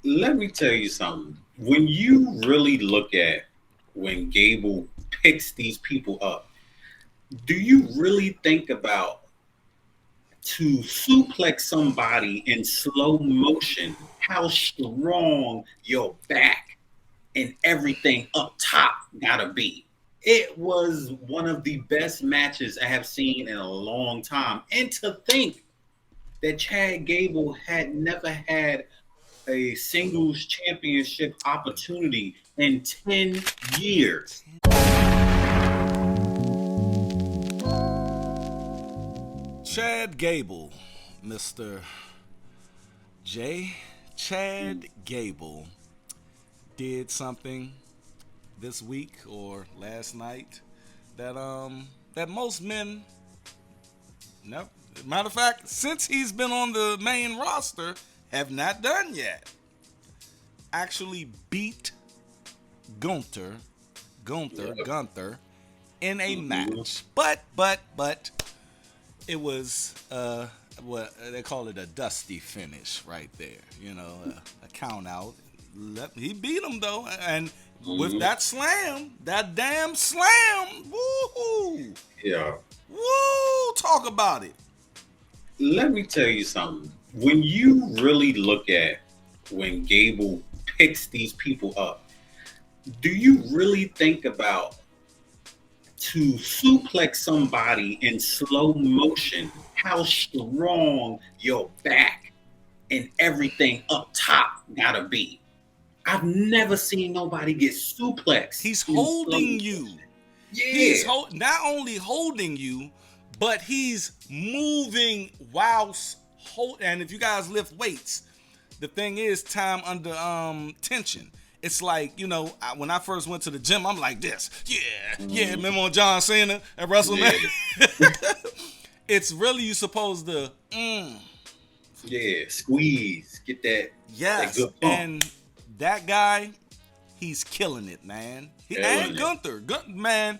Let me tell you something. When you really look at when Gable picks these people up, do you really think about to suplex somebody in slow motion, how strong your back and everything up top gotta be? It was one of the best matches I have seen in a long time. And to think that Chad Gable had never had a singles championship opportunity in 10 years. Chad Gable, Mr. J. Chad Gable did something this week or last night that most men never, matter of fact, since he's been on the main roster, have not done yet. Actually beat Gunther, Gunther in a match. But it was what they call it, a dusty finish right there. You know, a count out. He beat him though, and with that slam, that damn slam, woohoo! Yeah. Woo! Talk about it. Let me tell you something. When you really look at when Gable picks these people up, do you really think about to suplex somebody in slow motion, how strong your back and everything up top gotta be? I've never seen nobody get suplexed. He's holding you. Yeah. He's not only holding you, but he's moving whilst hold. And if you guys lift weights, the thing is time under tension. It's like, you know, when I first went to the gym, I'm like this. Yeah. Remember on John Cena at WrestleMania? Yeah. It's really you supposed to squeeze, get that. Yes, that good bump. And that guy, he's killing it, man. And Gunther, man,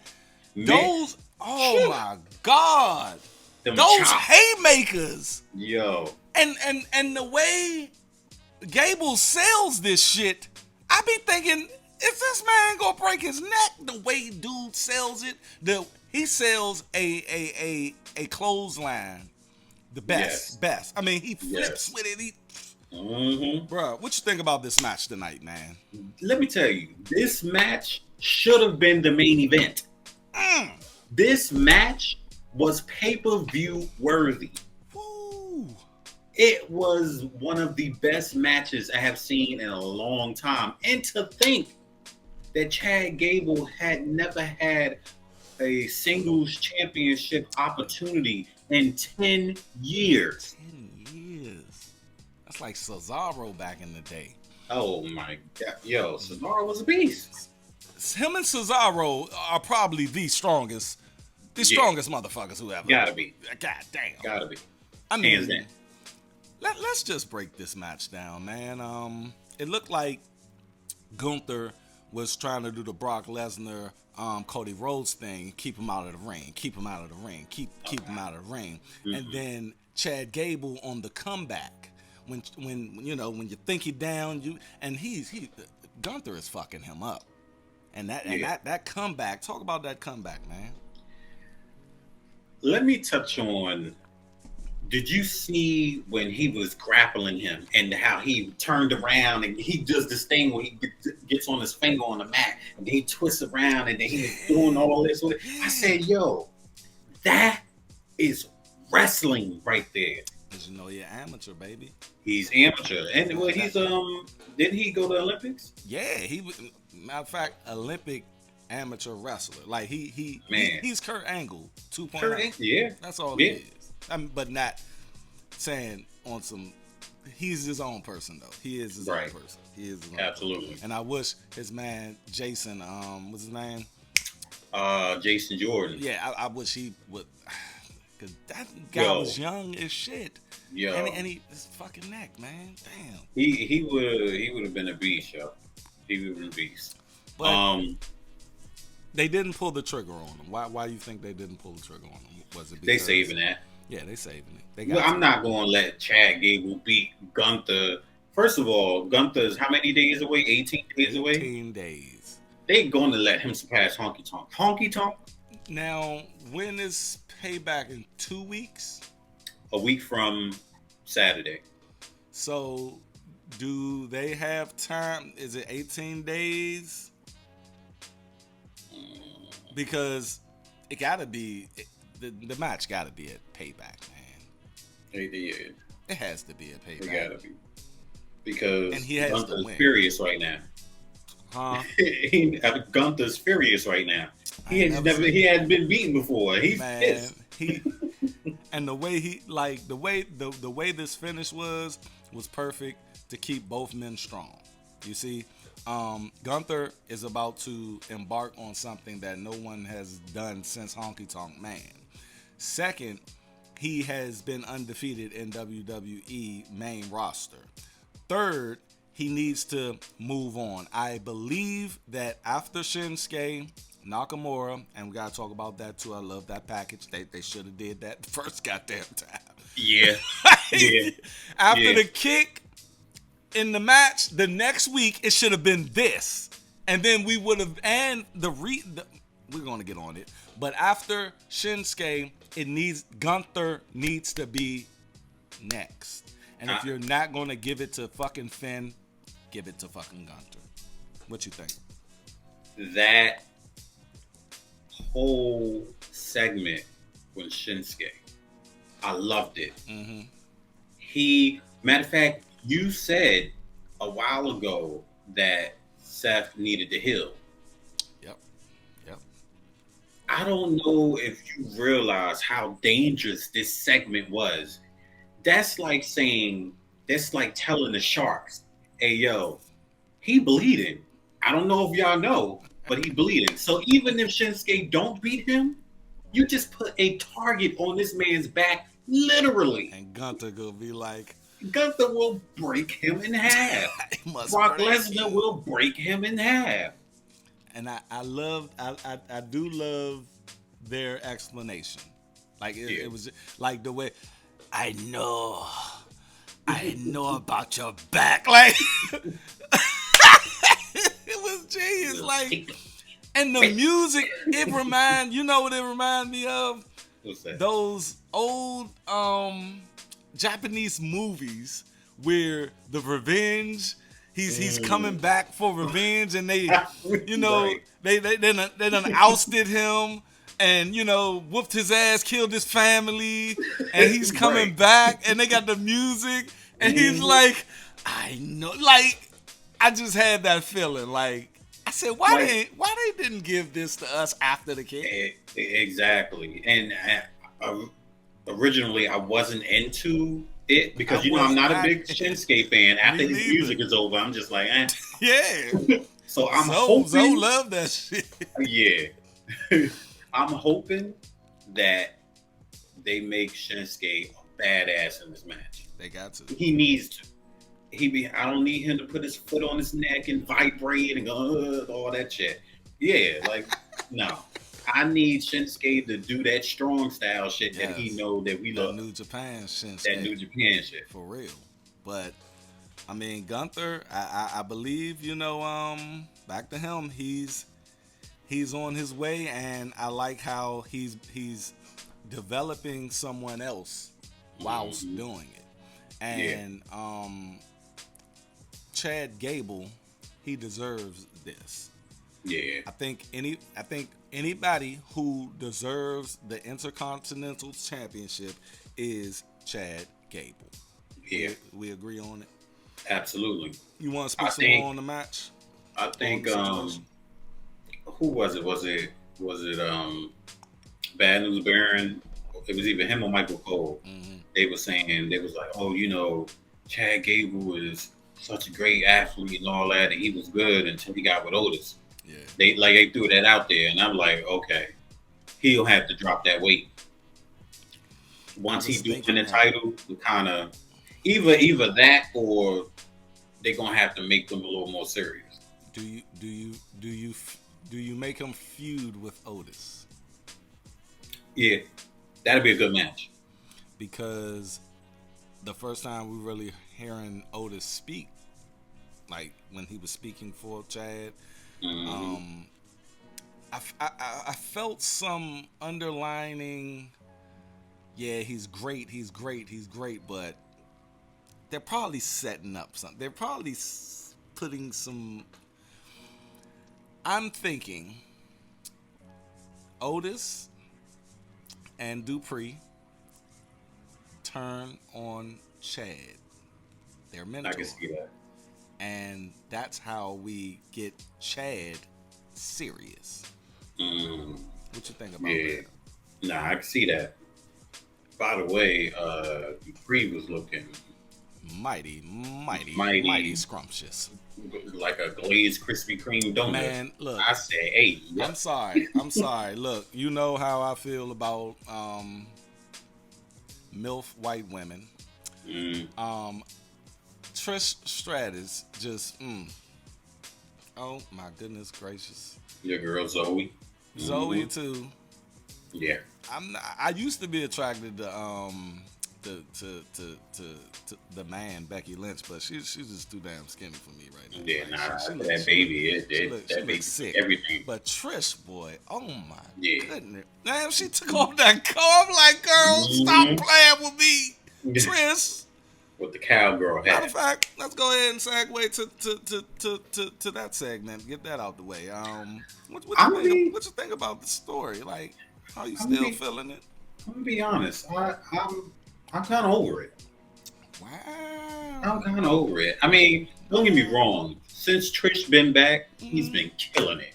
those, oh my God, those chops. Haymakers, yo, and the way Gable sells this shit, I be thinking, is this man gonna break his neck? The way dude sells it, he sells a clothesline, the best. I mean, he flips with it. Bro, what you think about this match tonight, man? Let me tell you, this match should have been the main event. This match was pay-per-view worthy. Woo. It was one of the best matches I have seen in a long time. And to think that Chad Gable had never had a singles championship opportunity in 10 years. 10 years. That's like Cesaro back in the day. Oh my God. Yo, Cesaro was a beast. Him and Cesaro are probably the strongest motherfuckers who ever. Gotta be. God damn. Gotta be. I mean, hands down. Let's just break this match down, man. It looked like Gunther was trying to do the Brock Lesnar, Cody Rhodes thing, keep him out of the ring, keep him out of the ring. And then Chad Gable on the comeback. When you know, when you think he down, Gunther is fucking him up. And that comeback, talk about that comeback, man. Let me touch on, did you see when he was grappling him and how he turned around and he does this thing where he gets on his finger on the mat and then he twists around and then he's doing all this with it? I said, yo, that is wrestling right there. Cause you know you're amateur, baby. He's amateur. And well, he's didn't he go to the Olympics? Yeah, he was, matter of fact, Olympic amateur wrestler. Like he's Kurt Angle 2.0. Yeah. That's all he is. But not saying on some. He's his own person though. He is his own person. He is his own absolutely. Person. And I wish his man Jason, what's his name? Jason Jordan. Yeah, I wish he would. Cause that guy was young as shit. Yo. And his fucking neck, man. Damn. He would have been a beast, yo. He would have been a beast. But they didn't pull the trigger on him. Why do you think they didn't pull the trigger on him? Was it because they saving that? Yeah, they saving it. I'm not going to let Chad Gable beat Gunther First of all, Gunther's how many days away? 18 days away. 18 days. They going to let him surpass Honky Tonk. Honky Tonk. Now, when is Payback? In 2 weeks? A week from Saturday. So, do they have time? Is it 18 days? Because it gotta be the match gotta be at Payback, man. They did. It has to be at Payback. It gotta be because and he has Gunther's to win. furious right now. Huh? Gunther's furious right now. He hadn't been beaten before. He's pissed. And the way the way this finish was perfect to keep both men strong. You see, Gunther is about to embark on something that no one has done since Honky Tonk Man. Second, he has been undefeated in WWE main roster. Third, he needs to move on. I believe that after Shinsuke Nakamura, and we gotta talk about that too. I love that package. They should have did that the first goddamn time. Yeah. Yeah. After the kick in the match, the next week it should have been this, and then we would have we're gonna get on it. But after Shinsuke, Gunther needs to be next. And if you're not gonna give it to fucking Finn, give it to fucking Gunther. What you think? That whole segment with Shinsuke, I loved it. Mm-hmm. Matter of fact, you said a while ago that Seth needed to heal. Yep. I don't know if you realize how dangerous this segment was. That's like telling the Sharks, hey, yo, he bleeding. I don't know if y'all know, but he bleeding. So even if Shinsuke don't beat him, you just put a target on this man's back, literally. And Gunther gonna be like, Gunther will break him in half. Brock Lesnar will break him in half. And I do love their explanation. Like it was like the way I know about your back. Like it was genius. Like, and the music, you know what it reminded me of? What's that? Those old Japanese movies where the revenge, he's coming back for revenge, and they, you know, right. they done ousted him, and you know, whooped his ass, killed his family, and he's coming back, and they got the music, and he's like, I know, like, I just had that feeling, like, I said, why they didn't give this to us after the kick? Exactly, and originally I wasn't into it because I'm not a big Shinsuke fan. After his music is over, I'm just like, eh. Yeah. So I'm hoping. Zoe love that shit. Yeah. I'm hoping that they make Shinsuke a badass in this match. They got to. He needs to. I don't need him to put his foot on his neck and vibrate and go all that shit. Yeah, like no. I need Shinsuke to do that strong style shit that he know that we love. New Japan Shinsuke. That New Japan shit. For real. But I mean, Gunther, I believe, you know, back to him, he's on his way, and I like how he's developing someone else whilst doing it. And Chad Gable, he deserves this. Yeah. I think anybody who deserves the Intercontinental Championship is Chad Gable. Yeah. We agree on it? Absolutely. You want to speak some more on the match? I think who was it? Was it Bad News Baron? It was either him or Michael Cole. Mm-hmm. They was like, oh, you know, Chad Gable was such a great athlete and all that, and he was good until he got with Otis. Yeah. They threw that out there, and I'm like, okay, he'll have to drop that weight. Once he do win the title, we kind of either that or they're gonna have to make them a little more serious. Do you make him feud with Otis? Yeah, that'd be a good match. Because the first time we really hearing Otis speak, like when he was speaking for Chad, Mm-hmm. I felt some underlining. Yeah, he's great. He's great. He's great. But they're probably setting up something. They're probably putting some. I'm thinking Otis and Dupree turn on Chad, their I can mentor. see that. And that's how we get Chad serious. Mm, What you think about yeah. that? Nah, I can see that. By the way, Dupree was looking Mighty, mighty, mighty mighty scrumptious. like a glazed Krispy Kreme donut. Man, look, I said, hey, I'm yep. sorry. I'm sorry. Look, you know how I feel about MILF white women. Mm, Trish Stratus just, oh my goodness gracious. your girl Zoe. Zoe Mhm. too. Yeah. I used to be attracted to the man Becky Lynch, but she's just too damn skinny for me right now. Yeah, Like, nah, she that baby, she that baby looks sick. everything. But Trish, boy, oh my Yeah. goodness, damn, she took off that coat. I'm like, girl, stop Mhm. playing with me, Trish. With the cowgirl Matter of hat. fact, let's go ahead and segue to that segment. Get that out the way. What you I'm gonna think? be, What you think about the story? Like, how you I'm gonna still be, feeling it? I'm gonna be honest. I'm kind of over it. I'm Wow. kind of over it. I mean, don't get me wrong. Since Trish been back, he's Mhm. been killing it.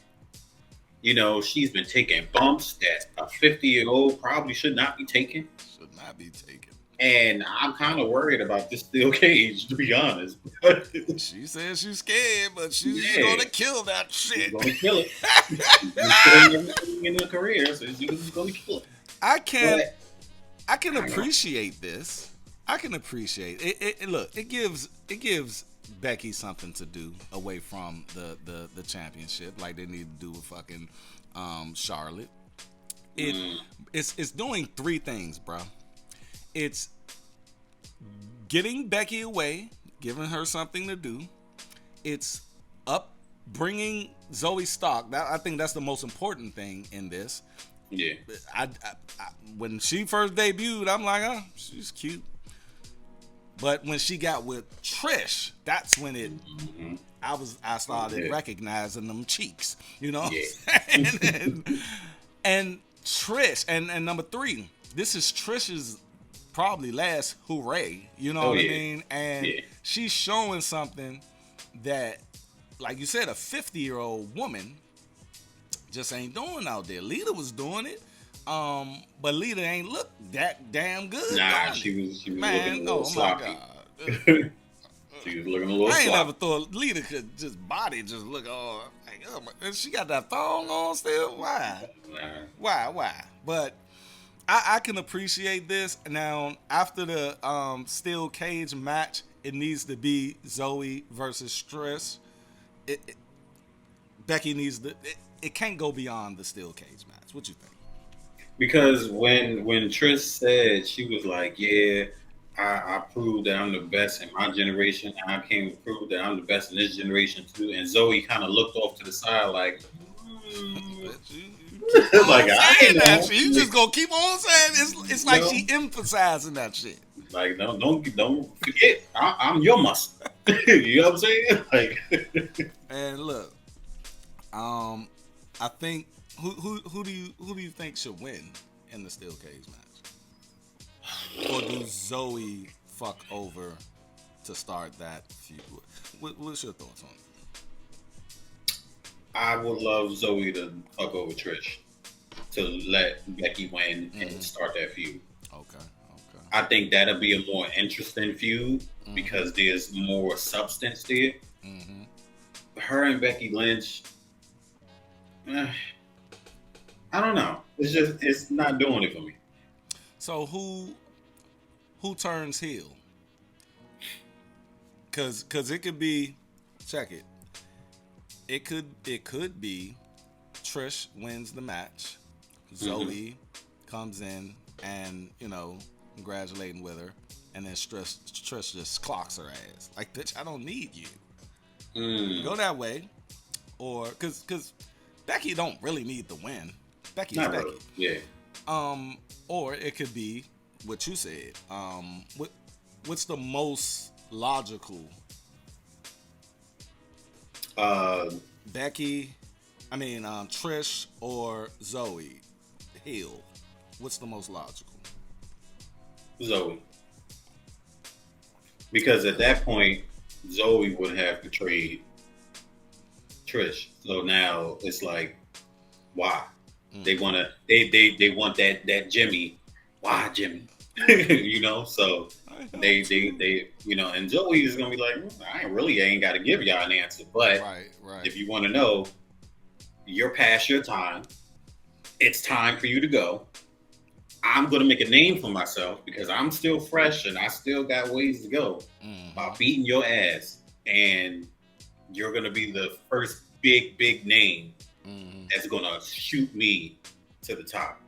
You know, she's been taking bumps that a 50-year-old probably should not be taking. Should not be taken. And I'm kind of worried about this steel cage, to be honest. She says she's scared, but she's Yeah, gonna kill that she's shit. gonna kill it. She's been killing everything in her career, so she's gonna kill it. I can But I can I don't know. appreciate this. I can appreciate it. Look, it gives Becky something to do away from the championship, like they need to do with fucking Charlotte. It Mm, it's doing three things, bro. It's getting Becky away, giving her something to do. It's up bringing Zoe Stark. I think that's the most important thing in this. yeah. I when she first debuted, I'm like, oh, she's cute. But when she got with Trish, that's when Hmm. I started Yeah. recognizing them cheeks, you know. Yeah. And Trish and number three, this is Trish's probably last hooray, you know Oh what I yeah. mean? And Yeah. she's showing something that, like you said, a 50-year-old woman just ain't doing out there. Lita was doing it, but Lita ain't look that damn good. Nah, doing she was looking a Man, little oh my sloppy. god. She was looking a little I ain't never sloppy. thought Lita could just body just look all like, oh my, and she got that thong on still. Why? Nah. Why? But I can appreciate this. Now after the steel cage match, it needs to be Zoe versus Trish. It Becky needs to. It can't go beyond the steel cage match. What you think? Because when Trish said, she was like, "Yeah, I proved that I'm the best in my generation. And I came to prove that I'm the best in this generation too." And Zoe kind of looked off to the side, like, But you keep like on I saying that know, shit. You just gonna keep on saying it's like no, she emphasizing that shit. like don't forget, I'm your muscle. You know what I'm saying? Like, And look, I think who do you think should win in the steel cage match, or do Zoe fuck over to start that feud? What's your thoughts on it? I would love Zoe to fuck over Trish to let Becky win and Mhm. start that feud. Okay. I think that'll be a more interesting feud because there's more substance there. Mm-hmm. Her and Becky Lynch, eh, I don't know. It's not doing it for me. So who turns heel? Cause it could be, check it. It could be Trish wins the match. Zoe comes in and, congratulating with her. and then Trish just clocks her ass. Like, bitch, I don't need you. Mm. Go that way, or because Becky don't really need the win. Becky's Not Becky. really. Yeah. Or it could be what you said. What's the most logical? Becky, Trish or Zoe Hill. What's the most logical? Zoe. Because at that point, Zoe would have betrayed Trish. So now it's like, why? They wanna they want that Jimmy. Why Jimmy? So they and Zoe is gonna be like, I ain't gotta give y'all an answer. But right. If you wanna know, you're past your time. It's time for you to go. I'm gonna make a name for myself because I'm still fresh and I still got ways to go by beating your ass. And you're gonna be the first big name that's gonna shoot me to the top.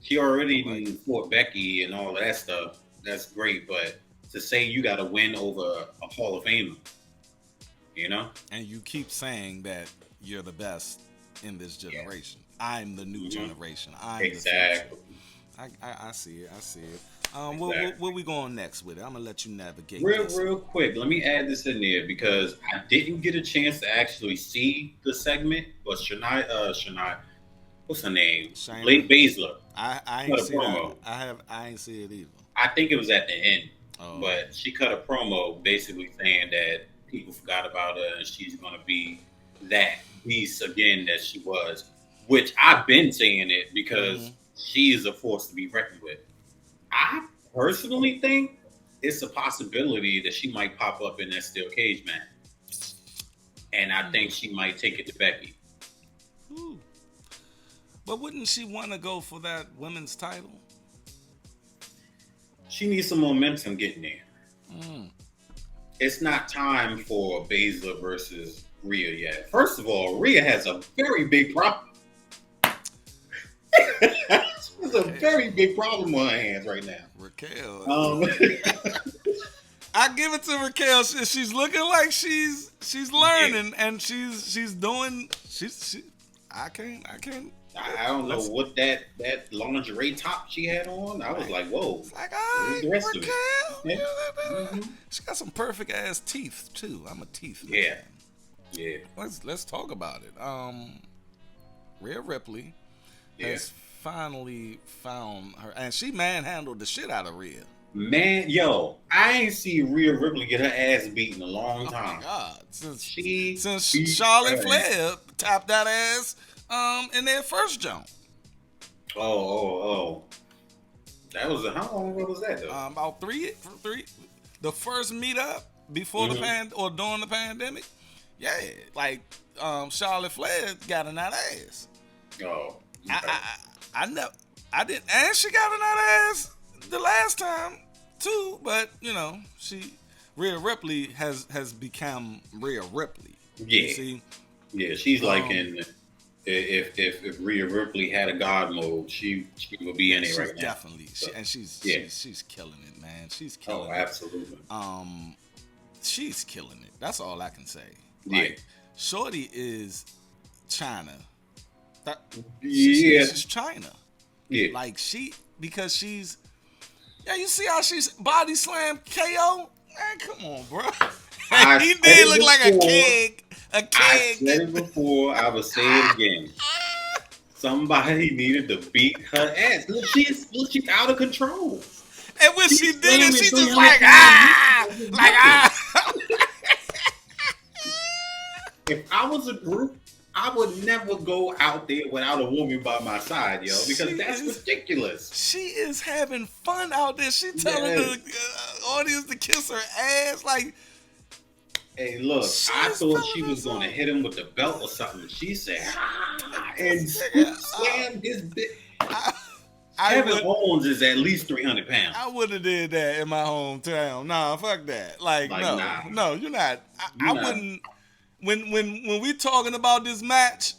She already fought Becky and all of that stuff. That's great, but to say you got to win over a Hall of Famer, And you keep saying that you're the best in this generation. Yeah. I'm the new generation. I'm exactly. The future. I see it. Exactly. Where we going next with it? I'm gonna let you navigate. Real quick. Let me add this in there because I didn't get a chance to actually see the segment, but Shania, what's her name? Blake Baszler. I ain't see that. I ain't see it either. I think it was at the end, but she cut a promo basically saying that people forgot about her and she's gonna be that beast again that she was. Which I've been saying it because she is a force to be reckoned with. I personally think it's a possibility that she might pop up in that steel cage match, and I think she might take it to Becky. Ooh. But wouldn't she want to go for that women's title? She needs some momentum getting there. It's not time for Baszler versus Rhea yet. First of all, Rhea has a very big problem. There's a very big problem on her hands right now. Raquel. I give it to Raquel. She's looking like she's learning and she's doing. I can't. I don't know what that lingerie top she had on. I was like, whoa. It's like, all right, Raquel. She got some perfect ass teeth too. I'm a teeth man. Yeah. Let's talk about it. Rhea Ripley has finally found her, and she manhandled the shit out of Rhea. Man, yo, I ain't seen Rhea Ripley get her ass beat in a long time. Oh my God, since Charlotte Flair tapped that ass in their first jump. Oh. That was how long ago was that though? About three. The first meetup before the or during the pandemic. Yeah, like Charlotte Flair got in that ass. Oh. Okay. I didn't, and she got in that ass the last time too. But Rhea Ripley has become Rhea Ripley. Yeah. You see? Yeah, she's like if Rhea Ripley had a God mode, she would be in it right now. Definitely, she's killing it, man. She's killing it. Oh, absolutely. She's killing it. That's all I can say. Like, Shorty is China. She's China. Yeah. Like because she's. Yeah, you see how she's body slammed KO? Man, come on, bro. He did look like a keg. I said it before. I will say it again. Somebody needed to beat her ass. Look, she's out of control. And when she did it, she just If I was a group, I would never go out there without a woman by my side, yo, because that's ridiculous. She is having fun out there. She telling the audience to kiss her ass. Like, hey, look, I thought she was going to hit him with the belt or something. She said, and slammed his bitch. Kevin Owens is at least 300 pounds. I would have did that in my hometown. Nah, fuck that. No, you're not. I wouldn't. When we talking about this match,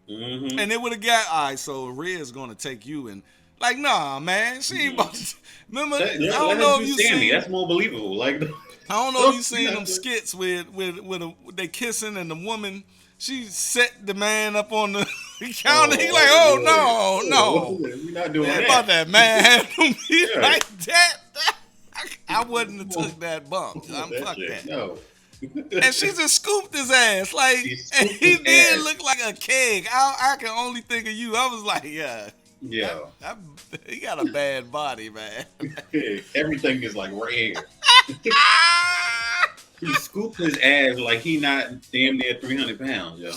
and it would have got, all right, so Rhea's going to take you, and Like, nah, man, she ain't about to. Remember, I Let don't her know do if you Sammy. seen. That's more believable. Like, I don't know if you seen them skits with they kissing and the woman she set the man up on the counter. He like, oh no, We're not doing ain't that. about that man handle me Yeah. like that. I wouldn't have took that bump. I'm That fuck shit, that. no. And she just scooped his ass like, She and scooped he his did ass. look like a keg. I can only think of you. I was like, yeah, Yeah. he got a bad body, man. Everything is like right here. He scooped his ass like he not damn near 300 pounds, yo.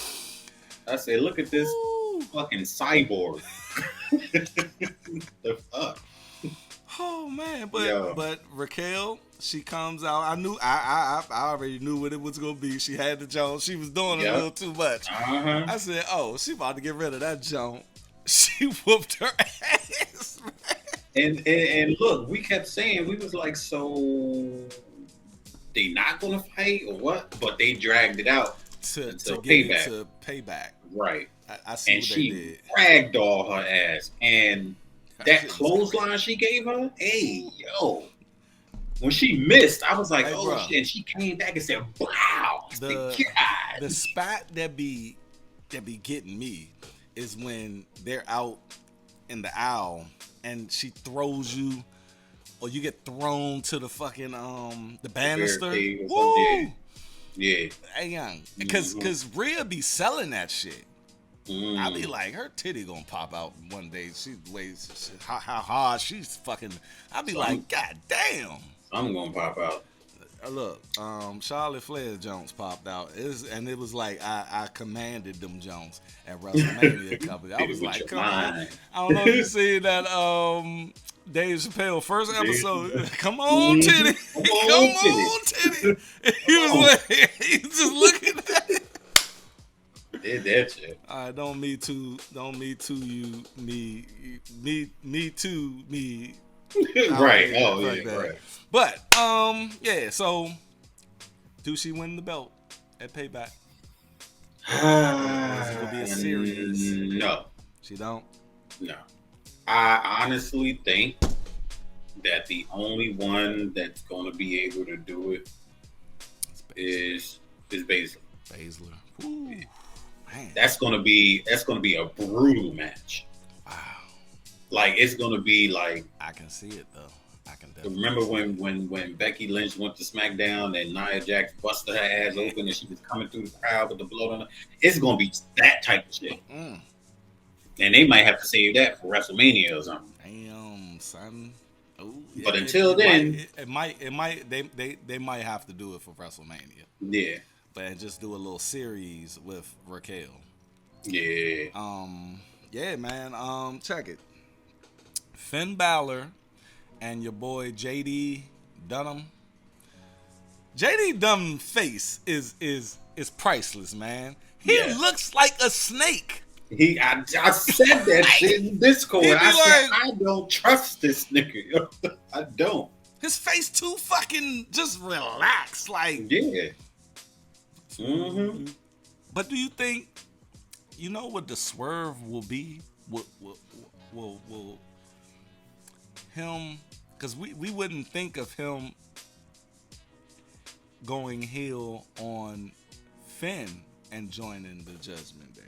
I said, look at this Ooh. fucking cyborg. The fuck? Oh man, Yo. but Raquel, she comes out. I already knew what it was gonna be. She had the Jones. She was doing a little too much. Uh-huh. I said, oh, she about to get rid of that Jones. She whooped her ass, man. And look, we kept saying, we was like, so they not gonna fight or what? But they dragged it out to until get payback. it to payback. Right. I see And what they she did. ragdoll her ass. And That that shit was clothesline she gave her, hey, yo. When she missed, I was like, Hey, oh bro. shit. And she came back and said, wow. The spot that be getting me is when they're out in the aisle and she throws you or you get thrown to the fucking the banister. barricade or Woo! something, yeah. Hey young. Cause Rhea be selling that shit. Mm. I be like, her titty gonna pop out one day. She weighs how hard she's fucking. I be like, God damn. I'm gonna pop out. Look, Charlotte Flair Jones popped out. It was like I commanded them Jones at WrestleMania company. I was like, come on. I don't know if you see that Dave Chappelle first episode. Come on, titty. Come on, titty. He was like, he was just looking at it. Did that shit. All right, don't me too you me too me. Right. Oh yeah. That. Right. But yeah. So, do she win the belt at Payback? Or is it gonna be a series? No. She don't. No. I honestly think that the only one that's gonna be able to do it is Baszler. Baszler. Ooh, man. That's gonna be a brutal match. Wow. Like it's gonna be like, I can see it though. I can definitely. remember when Becky Lynch went to SmackDown and Nia Jax busted her ass open and she was coming through the crowd with the blood on her? It's gonna be that type of shit. And they might have to save that for WrestleMania or something. Damn, son. Ooh, yeah, But until then, it might they might have to do it for WrestleMania. Yeah. But just do a little series with Raquel. Yeah. Yeah, man. Check it. Finn Balor and your boy JD Dunham. JD Dunham's face is priceless, man. He looks like a snake. I said that shit in Discord. I said, I don't trust this nigga. I don't. His face too fucking just relaxed, like. Yeah. Mm-hmm. But do you think, you know what the swerve will be? Will him, because we wouldn't think of him going heel on Finn and joining the Judgment Day.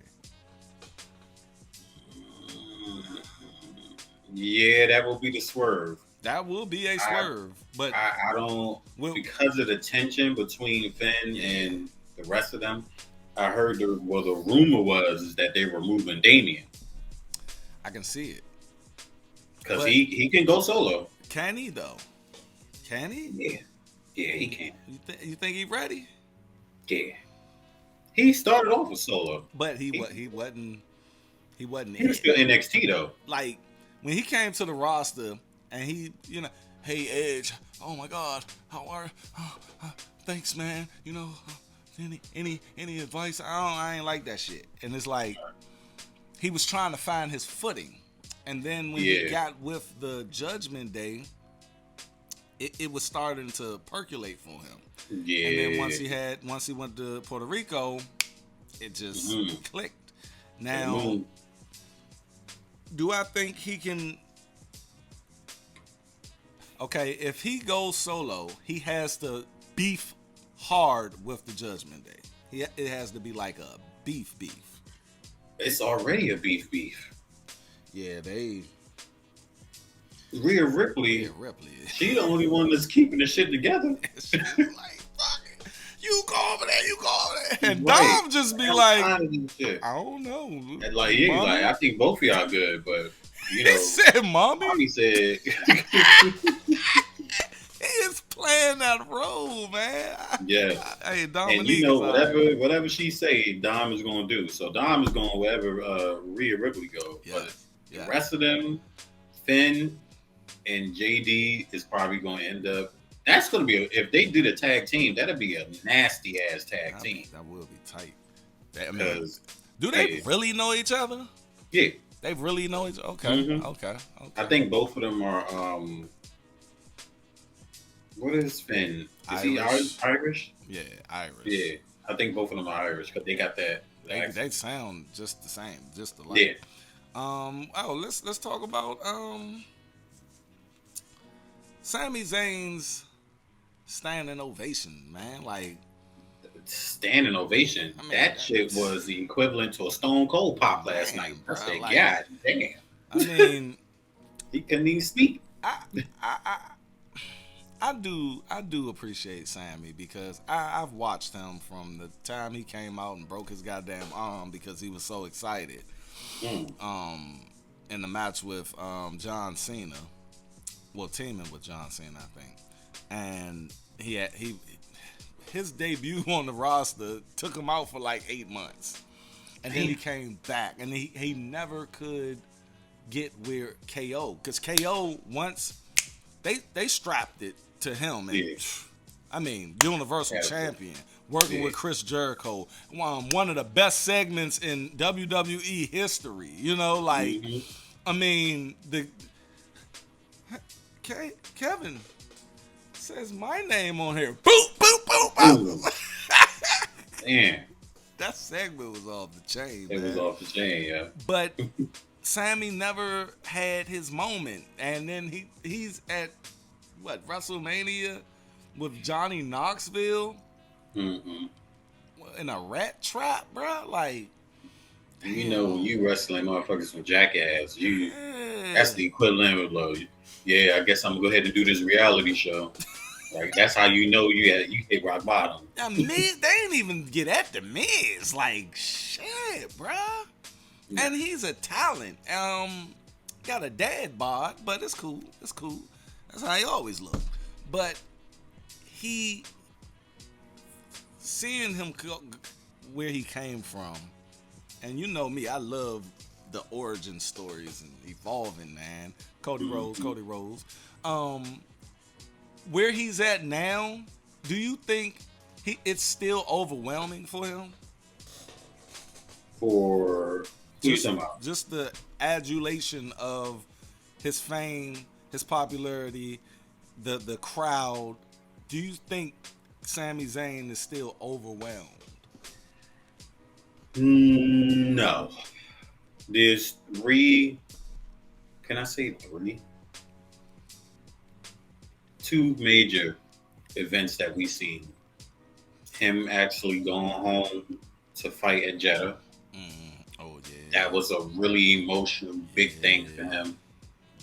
Yeah, that will be the swerve. That will be a swerve. But I don't, because of the tension between Finn and the rest of them, I heard the rumor was that they were moving Damian. I can see it. Because he can go solo. Can he though? Can he? Yeah. Yeah, he can. You think he's ready? Yeah. He started off with solo. But he wasn't. He was still NXT though. Like when he came to the roster and he, hey Edge, oh my God, how are? Thanks, man. Any advice? I ain't like that shit. And it's like he was trying to find his footing, and then when he got with the Judgment Day, it was starting to percolate for him. Yeah. And then once he went to Puerto Rico, it just clicked. Now, do I think he can Okay, if he goes solo, he has to beef hard with the Judgment Day. It has to be like a beef. It's already a beef. Yeah, they. Rhea Ripley, Yeah, Ripley. she the only one that's keeping the shit together. She's like, fuck it. You go over there. And Right. Dom just be I'm like, tired of this shit. I don't know. And like, yeah, like, I think both of y'all good, but you He know, said, Mommy said, he is playing that role, man. yeah. Hey, And Dominique you know, is whatever she say, Dom is gonna do. So Dom is going wherever Rhea Ripley go. But the rest of them, Finn and JD is probably going to end up. That's going to be if they do the tag team. That'll be a nasty ass tag team. That will be tight. I mean, do they really know each other? Yeah, they really know each other. Okay, mm-hmm. Okay. I think both of them are. What is Finn? Is he Irish? Yeah, Irish. Yeah, I think both of them are Irish because they got that. They sound just the same, just alike. Yeah. Let's talk about Sami Zayn's standing ovation, man. Like standing ovation. I mean, that shit was the equivalent to a Stone Cold pop last night. I said, like, God damn. I mean, he couldn't even speak. I do appreciate Sami because I've watched him from the time he came out and broke his goddamn arm because he was so excited. In the match with John Cena, well, teaming with John Cena, I think, and his debut on the roster took him out for like 8 months, and then he came back, and he never could get where KO, because KO once they strapped it to him, and I mean, Universal Champion, working with Chris Jericho, one of the best segments in WWE history. You know, like, I mean, Kevin says my name on here. Boop, boop, boop, boop. Man. That segment was off the chain. It was off the chain, yeah. But Sami never had his moment. And then he's at, WrestleMania with Johnny Knoxville? In a rat trap, bro? Like, you know, when you wrestling motherfuckers from Jackass, that's the equivalent of like, yeah, I guess I'm gonna go ahead and do this reality show. Like, that's how you know you hit rock bottom. Miz, they ain't even get at the Miz. Like, shit, bruh. Yeah. And he's a talent. Got a dad bod, but it's cool. It's cool. That's how he always looked. But seeing him where he came from, and you know me, I love the origin stories and evolving, man. Cody Rhodes. Where he's at now, do you think it's still overwhelming for him? For just the adulation of his fame, his popularity, the crowd. Do you think Sami Zayn is still overwhelmed? No. There's three. Can I say three? Two major events that we seen. Him actually going home to fight at Jeddah. Oh yeah. That was a really emotional, big thing for him.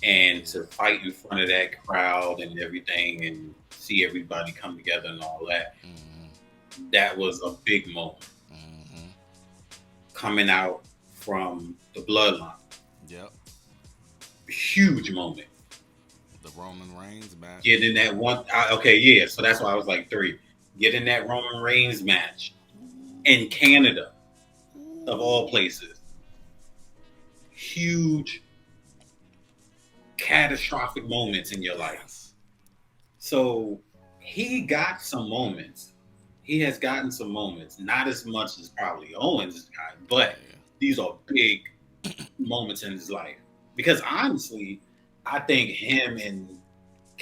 And to fight in front of that crowd and everything and see everybody come together and all that. That was a big moment. Coming out from the bloodline. Yep. Huge moment. The Roman Reigns match. Getting that one. So that's why I was like 3. Getting that Roman Reigns match in Canada, of all places. Huge, catastrophic moments in your life. So he got some moments. He has gotten some moments. Not as much as probably Owens has gotten, but these are big moments in his life. Because honestly, I think him and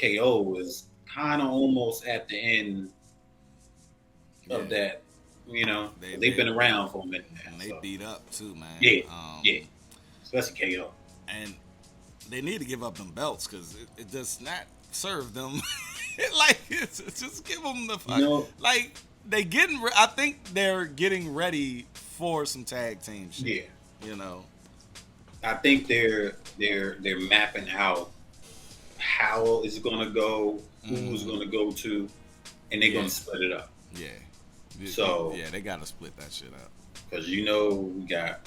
KO was kind of almost at the end of that. You know, they've been around for a minute now. And they beat up too, man. Yeah. Especially KO. And they need to give up them belts because it does not serve them. Like, just give them the You fuck. know, Like, I think they're getting ready for some tag team shit. yeah. You know. I think they're mapping out how it's gonna go, who's Mm-hmm. gonna go to, and they're Yeah. gonna split it up. Yeah. So, Yeah, they gotta split that shit up. because we got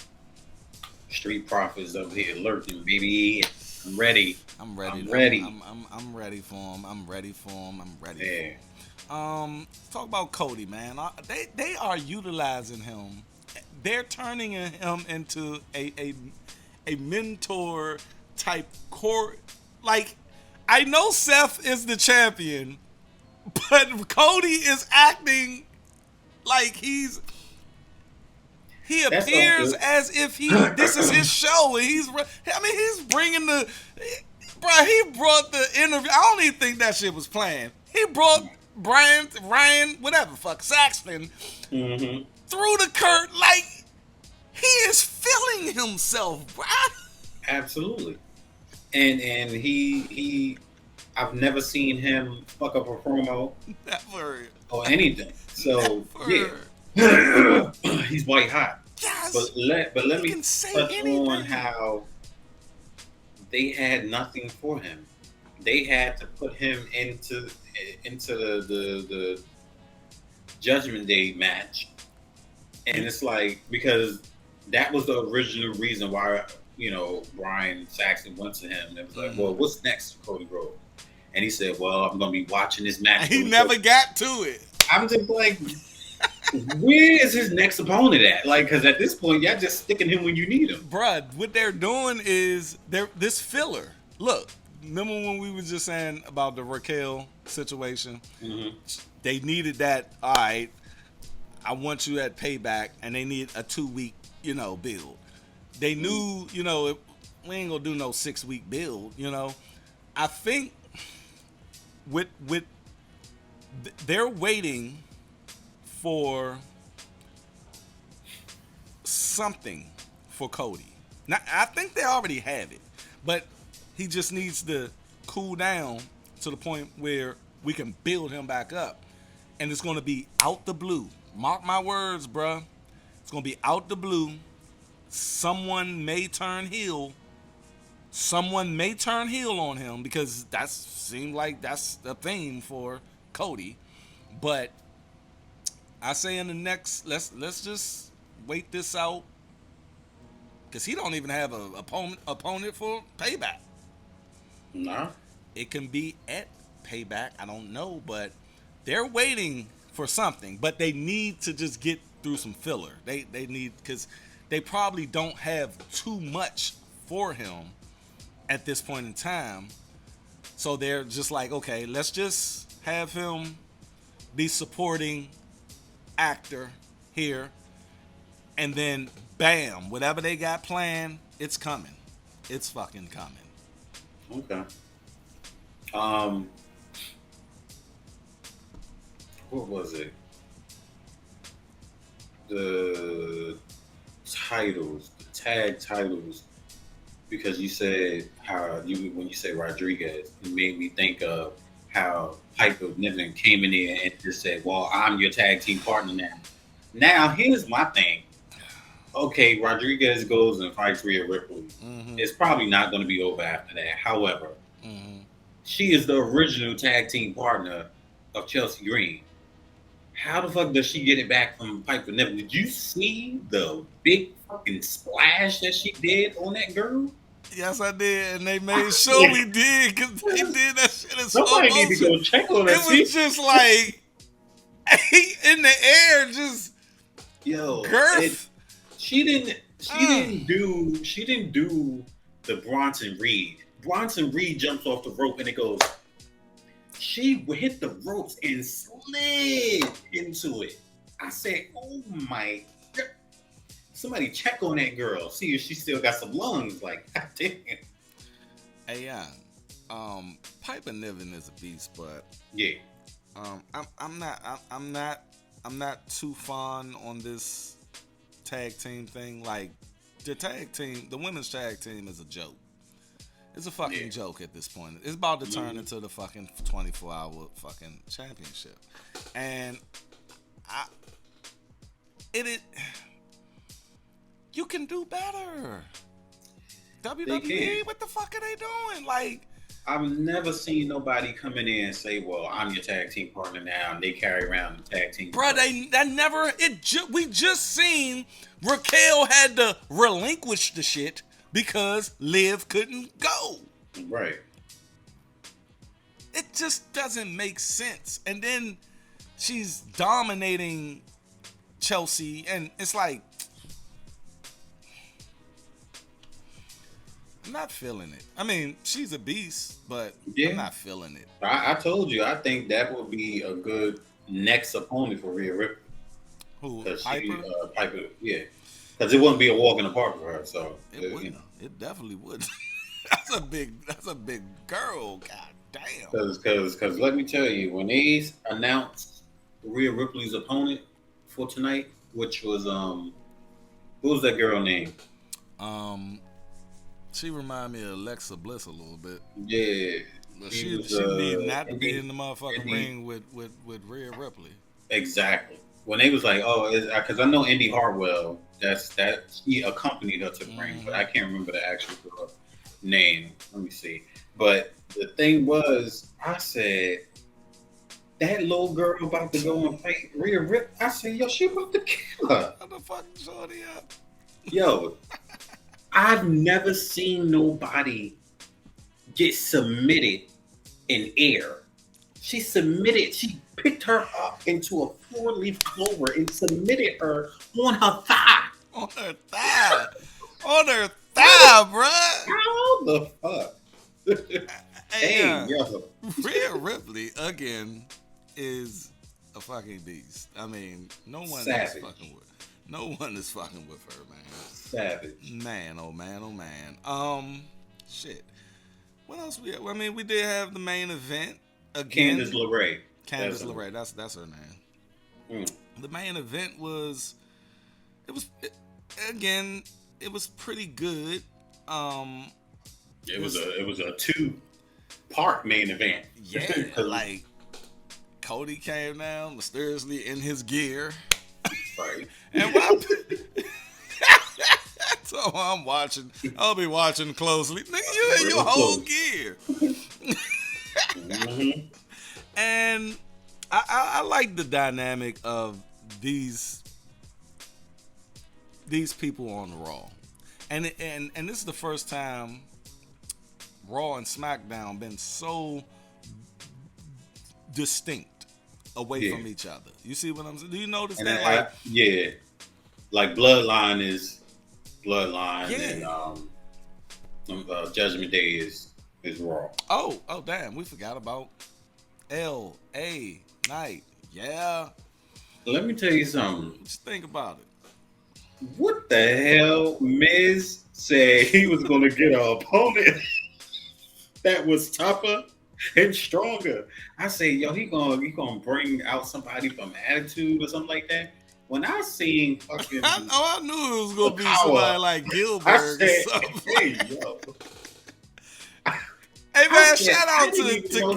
street profits up here lurking, baby. I'm ready. I'm ready. I'm ready. I'm ready for him. I'm ready for him. I'm ready for Yeah. him. Talk about Cody, man. They are utilizing him. They're turning him into a mentor type core. Like, I know Seth is the champion, but Cody is acting like he That's all appears good. as if this is his show, and he's bringing he brought the interview. I don't even think that shit was planned. He brought Ryan, whatever, fuck, Saxton Mm-hmm. through the curtain like he is feeling himself, bro. Absolutely. And he I've never seen him fuck up a promo Never. or anything. So Never. yeah. He's white hot. Yes. But let He me can say touch anything. on how they had nothing for him. They had to put him into the Judgment Day match, and it's like, because that was the original reason why Brian Saxon went to him. It was like, well, what's next for Cody Rhodes? And he said, well, I'm gonna be watching this match. He never got to it. I'm just like, where is his next opponent at? Like, because at this point, y'all just sticking him when you need him. Bruh, what they're doing is this filler. Look, remember when we were just saying about the Raquel situation? Mm-hmm. They needed that. All right, I want you at Payback, and they need a 2-week, build. They knew, we ain't gonna do no 6-week build. I think they're waiting for something for Cody. Now, I think they already have it, but he just needs to cool down to the point where we can build him back up. And it's going to be out the blue. Mark my words, bruh. It's going to be out the blue. Someone may turn heel. Someone may turn heel on him, because that seemed like that's the theme for Cody. But I say in the next, let's just wait this out, because he don't even have an opponent for Payback. Nah. It can be at Payback. I don't know, but they're waiting for something. But they need to just get through some filler. They need, because they probably don't have too much for him at this point in time. So they're just like, okay, let's just have him be supporting actor here, and then bam, whatever they got planned, it's coming. It's fucking coming. Okay. What was it? The titles, the tag titles, because you said when you say Rodriguez, it made me think of how Piper Niven came in there and just said, well, I'm your tag team partner now. Now, here's my thing. Okay, Rodriguez goes and fights Rhea Ripley. Mm-hmm. It's probably not going to be over after that. However, Mm-hmm. she is the original tag team partner of Chelsea Green. How the fuck does she get it back from Piper Niven? Did you see the big fucking splash that she did on that girl? Yes, I did, and they made sure we did, because they did that shit in slow Somebody need to motion. go check on that. It was just like in the air, just girth. She didn't do the Bronson Reed. Bronson Reed jumps off the rope and it goes. She hit the ropes and slid into it. I said, "Oh my God. Somebody check on that girl. See if she still got some lungs." Like, God damn. Hey, yeah. Piper Niven is a beast, but yeah, I'm not too fond on this tag team thing. Like, the women's tag team is a joke. It's a fucking Yeah. joke at this point. It's about to turn Mhm. into the fucking 24-hour fucking championship, and I it you can do better. They WWE, can. what the fuck are they doing? Like, I've never seen nobody come in there and say, "Well, I'm your tag team partner now," and they carry around the tag team. bruh, that never. We just seen Raquel had to relinquish the shit because Liv couldn't go. Right. It just doesn't make sense. And then she's dominating Chelsea, and it's like, I'm not feeling it. I mean, she's a beast, but Yeah. I'm not feeling it. I told you, I think that would be a good next opponent for Rhea Ripley. Who, Because Piper? Piper, yeah. Because it wouldn't be a walk in the park for her. So, It would. you know. It definitely would. That's a big girl. God damn. Because let me tell you, when they announced Rhea Ripley's opponent for tonight, which was, what was that girl name? She remind me of Alexa Bliss a little bit. Yeah. But she need not to be in the motherfucking ring with Rhea Ripley. Exactly. When they was like, oh, because I know Indy Hartwell, that he accompanied her to the ring, but I can't remember the actual girl name. Let me see. But the thing was, I said, that little girl about to go and fight Rhea Ripley. I said, yo, she about to kill her. How the fuck shorty up? Yo, I've never seen nobody get submitted in air. She submitted. She picked her up into a four-leaf clover and submitted her on her thigh. On her thigh. On her thigh, bruh. How the fuck? Hey, yo. Rhea Ripley, again, is a fucking beast. I mean, no one Savage. is fucking with No one is fucking with her, man. Savage. Man, oh man, oh man. Shit. What else we have? I mean, we did have the main event again. Candice LeRae. Candice LeRae. That's her name. The main event was. It was pretty good. It was a 2-part main event. Yeah, like Cody came down mysteriously in his gear. Right. And so I'm watching. I'll be watching closely. Nigga, you in your whole gear. Mm-hmm. And I like the dynamic of these people on Raw, and this is the first time Raw and SmackDown been so distinct away from each other. You see what I'm saying? Do you notice that? Like Bloodline is Bloodline, Yeah. and Judgment Day is Raw. Oh, damn, we forgot about L.A. Knight. Yeah. Let me tell you something. Just think about it. What the hell? Miz said he was going to get an opponent that was tougher and stronger. I say, yo, he gonna bring out somebody from Attitude or something like that. When I seen fucking, I knew it was gonna be somebody like Gilbert or something. Hey, yo. Hey man, shout out to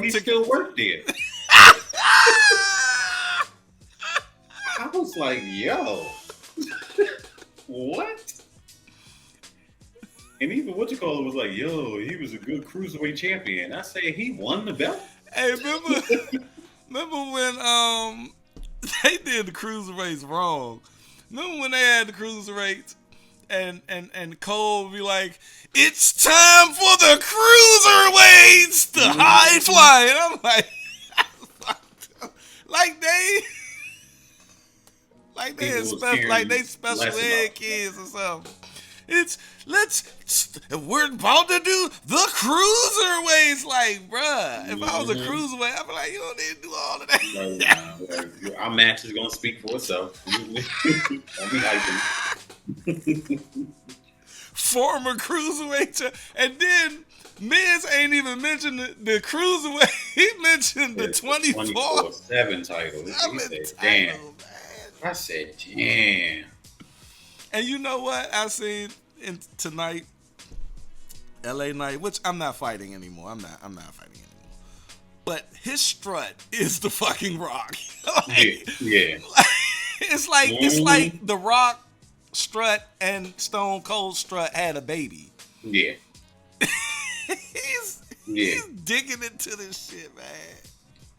he still worked there. I was like, yo, what? And even what you call it was like, yo, he was a good cruiserweight champion. I said he won the belt. Hey, remember when they did the cruiserweights wrong? Remember when they had the cruiserweights and Cole would be like, it's time for the cruiserweights to high fly, and I'm like they special ed kids or something. We're about to do the cruiserweights. Like, bruh, if I was a cruiserweight, I'd be like, you don't need to do all of that. Our match is gonna speak for itself. Don't be hyping. Former cruiserweight, and then Miz ain't even mentioned the cruiserweight. He mentioned the 24/7 title. Damn. I said, damn. And you know what I seen tonight? LA Knight, which I'm not fighting anymore. I'm not fighting anymore. But his strut is the fucking Rock. Yeah. It's like the Rock strut and Stone Cold strut had a baby. Yeah. He's digging into this shit, man.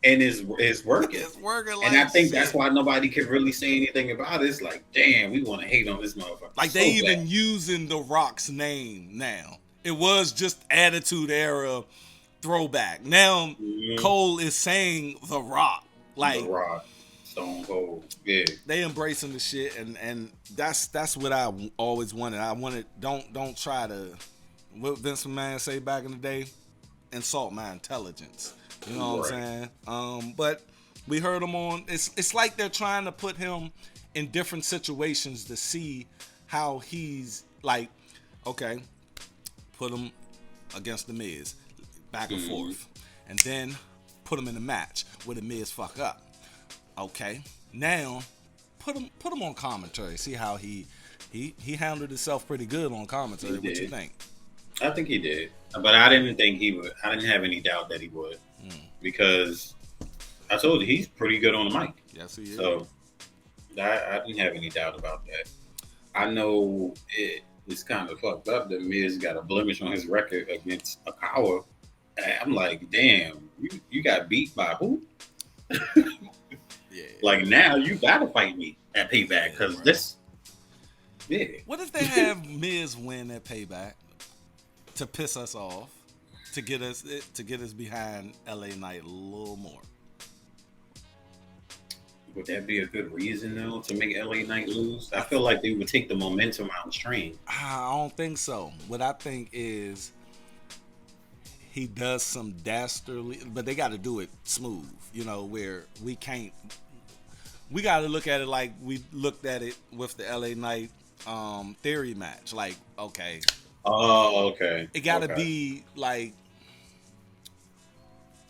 And it's working. It's working and I think shit. That's why nobody can really say anything about it. It's like, damn, we want to hate on this motherfucker. Like, they even using the Rock's name now. It was just Attitude Era throwback. Now Cole is saying the Rock. Like the Rock, Stone Cold. Yeah. They embracing the shit, and that's what I always wanted. I wanted don't try to, what Vince McMahon say back in the day, insult my intelligence. You know what I'm saying? But we heard him on. It's like they're trying to put him in different situations to see how he's like. Okay, put him against the Miz, back and forth, and then put him in a match where the Miz fuck up. Okay, now put him on commentary. See how he handled himself pretty good on commentary. What you think? I think he did, but I didn't think he would. I didn't have any doubt that he would, because I told you he's pretty good on the mic. Yes, he is. So I didn't have any doubt about that. I know it's kind of fucked up that Miz got a blemish on his record against Akawa. I'm like, damn, you got beat by who? Yeah. Like, now you gotta fight me at Payback, because this. Yeah. What if they have Miz win at Payback to piss us off, to get us behind LA Knight a little more? Would that be a good reason though to make LA Knight lose? I feel like they would take the momentum out of strain. I don't think so. What I think is he does some dastardly, but they got to do it smooth. You know, where we can't. We got to look at it like we looked at it with the LA Knight Theory match. Like, okay. Oh, okay. It got to be like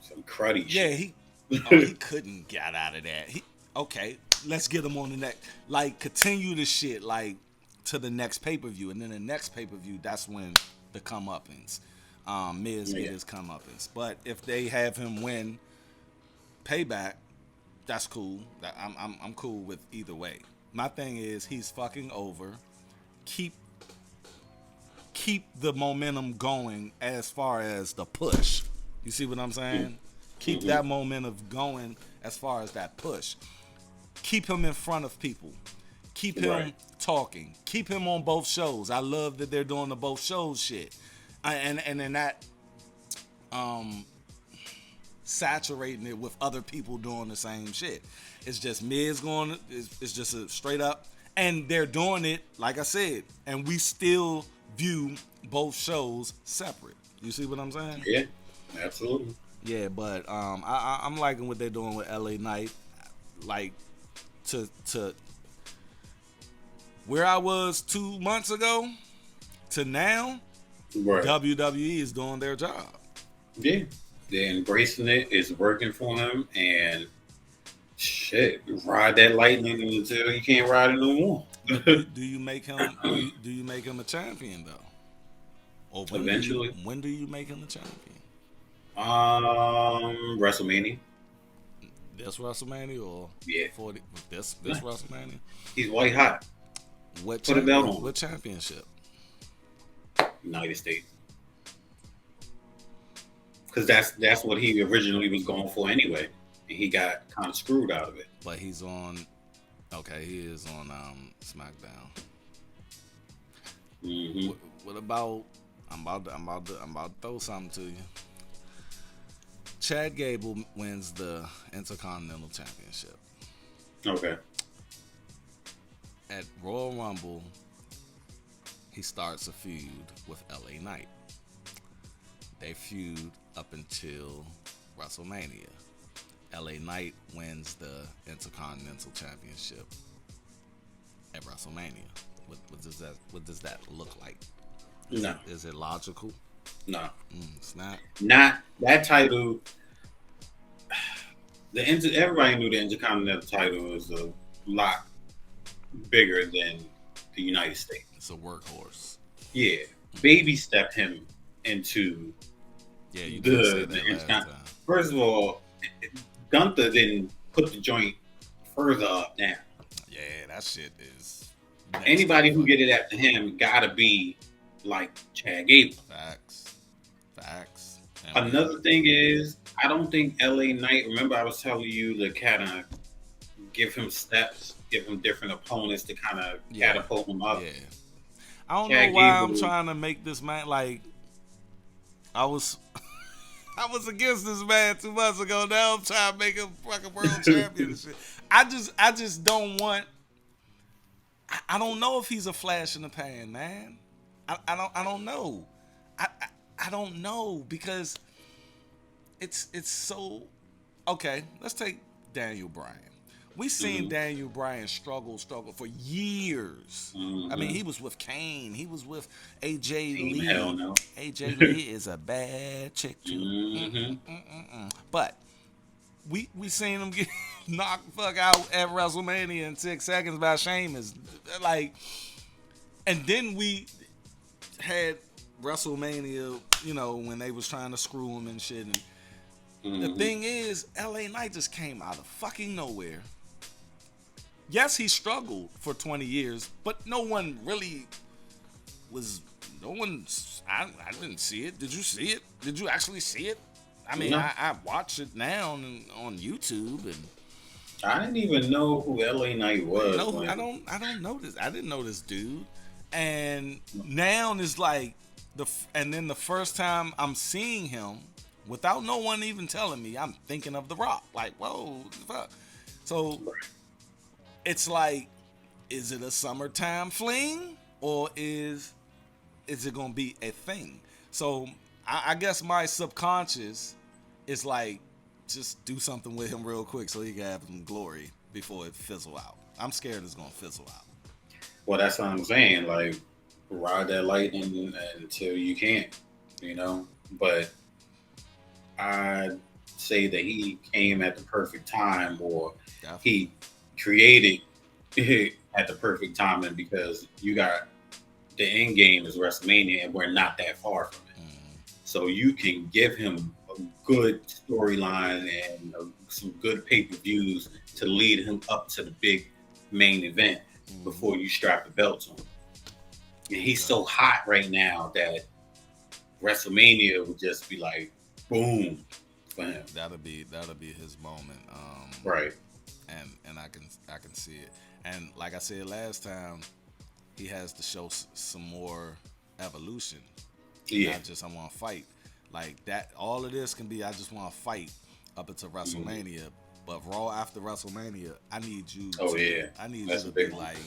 some cruddy shit. Yeah, he couldn't get out of that. Okay, let's get him on the next. Like, continue the shit like to the next pay-per-view, and then the next pay-per-view, that's when the comeuppance. Miz get his comeuppance. But if they have him win Payback, that's cool. I'm cool with either way. My thing is he's fucking over. Keep the momentum going as far as the push. You see what I'm saying? Keep that momentum going as far as that push. Keep him in front of people. Keep him talking. Keep him on both shows. I love that they're doing the both shows shit. And then that saturating it with other people doing the same shit. It's just Miz going. It's just a straight up, and they're doing it like I said. And we still view both shows separate. You see what I'm saying? Yeah, absolutely. Yeah, but I'm liking what they're doing with LA Knight. Like to where I was 2 months ago to now. WWE is doing their job. Yeah, they're embracing it. It's working for him, and shit, ride that lightning until you can't ride it no more. do you make him? Do you make him a champion though? Or eventually, when do you make him a champion? WrestleMania. This WrestleMania or this WrestleMania? He's white hot. Put a belt on. What championship? United States, because that's what he originally was going for anyway, and he got kind of screwed out of it. But he's on. Okay, he is on SmackDown. Mm-hmm. What about? I'm about to throw something to you. Chad Gable wins the Intercontinental Championship. Okay. At Royal Rumble, he starts a feud with LA Knight. They feud up until WrestleMania. LA Knight wins the Intercontinental Championship at WrestleMania. What does that look like? Is it logical? No. It's not. Not that title. Everybody knew the Intercontinental title was a lot bigger than the United States. It's a workhorse. Yeah. Baby stepped him into Yeah, you did say the that last intercon. time. First of all, Gunther didn't put the joint further up now. Yeah, that shit is next Anybody who level. get it after him gotta be like Chad Gable. Facts. Facts. Another thing is, I don't think LA Knight. Remember, I was telling you to kind of give him steps, give him different opponents to kind of Yeah. catapult him up. Yeah. I don't know Chad why I'm Gable, trying to make this man like I was I was against this man 2 months ago. Now I'm trying to make him fucking world champion and shit. I just don't want. I don't know if he's a flash in the pan, man. I don't know. I, I I don't know because it's so okay. Let's take Daniel Bryan. We seen Daniel Bryan struggle for years. I mean, he was with Kane. He was with AJ Lee. hell no. AJ Lee is a bad chick too. But we seen him get knocked the fuck out at WrestleMania in 6 seconds by Sheamus. Like, and then we had WrestleMania, you know, when they was trying to screw him and shit. And the thing is, LA Knight just came out of fucking nowhere. Yes, he struggled for 20 years, but no one really was. No one. I didn't see it. Did you see it? Did you actually see it? I mean, No. I watch it now on YouTube, and I didn't even know who LA Knight was. no, I don't know this. I didn't know this dude, and now it's like and then the first time I'm seeing him, without no one even telling me, I'm thinking of The Rock. Like, whoa, what the fuck? So it's like, is it a summertime fling or is it gonna be a thing? So I guess my subconscious is like, just do something with him real quick so he can have some glory before it fizzle out. I'm scared it's gonna fizzle out. Well, that's what I'm saying. Like, ride that lightning until you can't, you know. But I'd say that he came at the perfect time, or he created at the perfect timing, because you got the end game is WrestleMania, and we're not that far from it. So you can give him a good storyline and some good pay-per-views to lead him up to the big main event before you strap the belts on him. And he's so hot right now that WrestleMania would just be like boom for him. That'll be his moment. Right. And I can see it. And like I said last time, he has to show some more evolution. Yeah. Not just I want to fight. Like that. All of this can be I just want to fight up until WrestleMania. But Raw after WrestleMania, I need you. I need you to be like,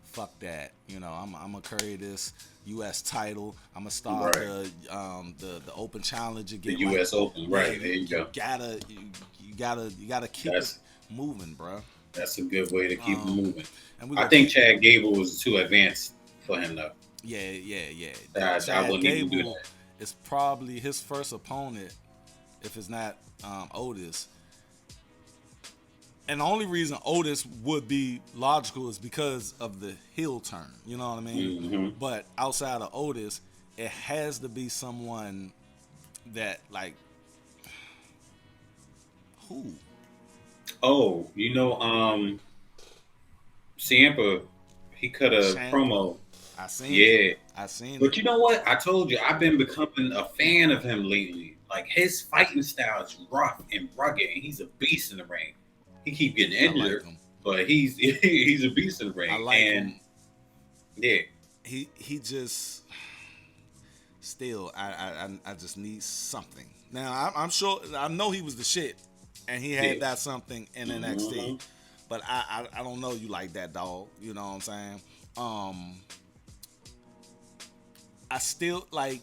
fuck that. You know, I'm gonna carry this U.S. title. I'm gonna start the Open Challenge again. The U.S. Open, right? There you go. You gotta keep it moving, bro. That's a good way to keep moving. And I think Chad Gable was too advanced for him, though. Yeah. I wouldn't even do that. Is probably his first opponent, if it's not Otis. And the only reason Otis would be logical is because of the heel turn. You know what I mean? But outside of Otis, it has to be someone that, like, who? Oh, you know, Ciampa, he cut a promo. I seen it. But you know what? I told you, I've been becoming a fan of him lately. Like, his fighting style is rough and rugged, and he's a beast in the ring. He keep getting injured, but he's a beast in the ring. I like him. Yeah. He just still I just need something. Now I'm sure I know he was the shit, and he had that something in NXT, but I don't know you like that, dog. You know what I'm saying? I still like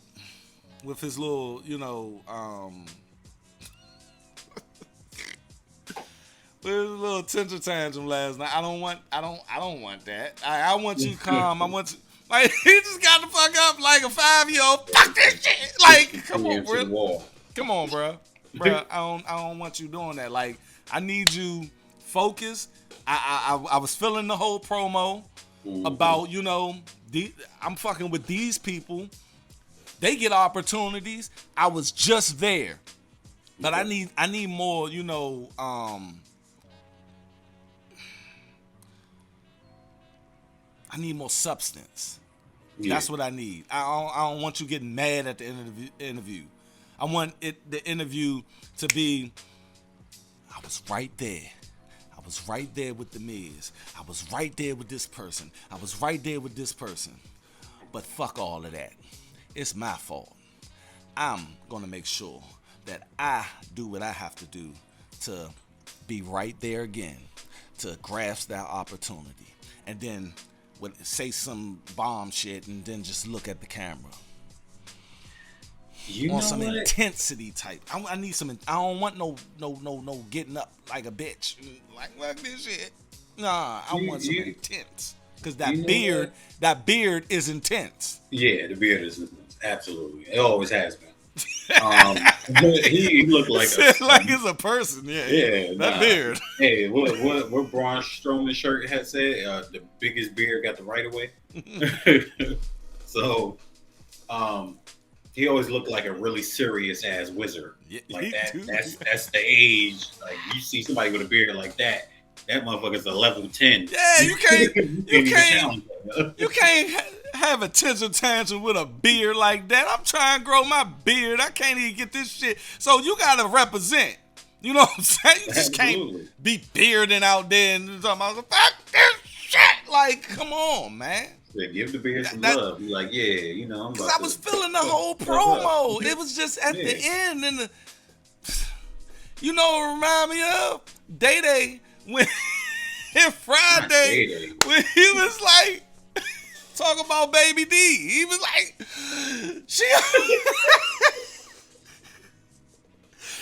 with his little, you know, with his little tantrum tantrum last night. I don't want that. I want you calm. I want you, like, he just got the fuck up like a 5-year-old. Fuck this shit. Like, come on, bro. Come on, bro. Bro, I don't want you doing that. Like, I need you focused. I was feeling the whole promo about, you know, I'm fucking with these people. They get opportunities. I was just there. But I need more, I need more substance. Yeah. That's what I need. I don't want you getting mad at the end of the interview. I want the interview to be, I was right there. I was right there with the Miz. I was right there with this person. I was right there with this person. But fuck all of that. It's my fault. I'm going to make sure that I do what I have to do to be right there again, to grasp that opportunity. And then say some bomb shit and then just look at the camera. You On know some what? intensity type. I need some. I don't want no getting up like a bitch. Like this shit. Nah, I want some intense. Because that beard is intense. Yeah, the beard is absolutely. It always has been. He looked like it's a person. Yeah, that beard. Hey, what Braun Strowman shirt had said? The biggest beard got the right of way. So, he always looked like a really serious ass wizard. Yeah, like that. That's the age. Like you see somebody with a beard like that. That motherfucker's a level 10. Yeah, you can't have a tantrum with a beard like that. I'm trying to grow my beard. I can't even get this shit. So you gotta represent. You know what I'm saying? You just can't be bearding out there and talking about fuck this shit. Like, come on, man. Yeah, give the beard some love. Be like, yeah, I'm about I was feeling the whole promo. It was just at the end and what remind me of? Day when Friday when he was like talking about Baby D. He was like, she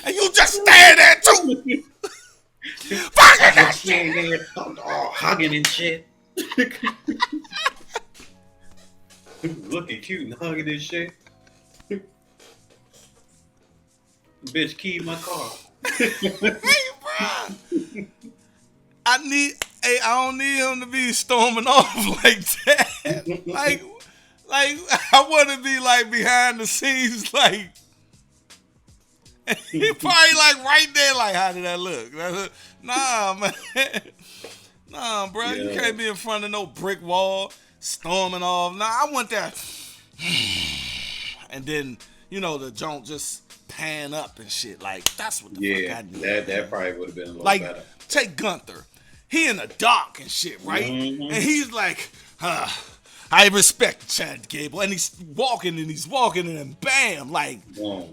and you just stand there too. Fucking that shit. Hugging and shit. Looking cute and hugging and shit. Bitch keyed my car. Hey, bro. I don't need him to be storming off like that. like I want to be like behind the scenes, like he probably like right there, like how did that look? Nah, man. Nah, bro, you can't be in front of no brick wall storming off. Nah, I want that. And then the joint just pan up and shit. Like that's what the fuck I need. That probably would have been a little like, better. Take Gunther. He in the dark and shit, right? Mm-hmm. And he's like, I respect Chad Gable. And he's walking and then bam, like, whoo.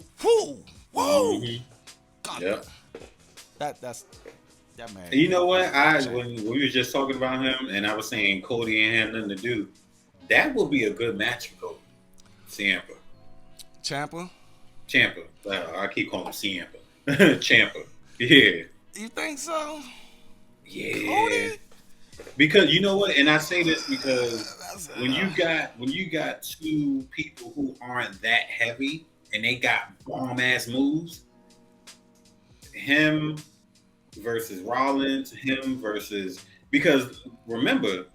Mm-hmm. Gunther. Yep. That man. You know what? When we were just talking about him and I was saying Cody ain't had nothing to do, that would be a good match for Cody. Ciampa? I keep calling him Ciampa. Ciampa. Yeah. You think so? Yeah. Cody? Because you know what, and I say this because when you got two people who aren't that heavy and they got bomb ass moves, him versus Rollins, because remember,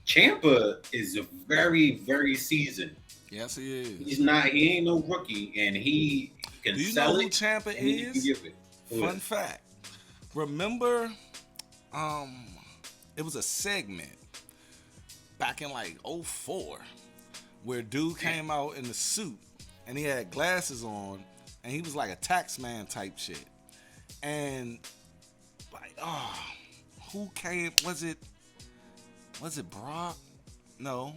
Ciampa is a very, very seasoned. Yes, he is. He ain't no rookie, and he can sell it. Do you know who Ciampa is? Fun fact. Remember, it was a segment back in like 2004 where dude came out in the suit and he had glasses on and he was like a tax man type shit. And like, who came? Was it Brock? No,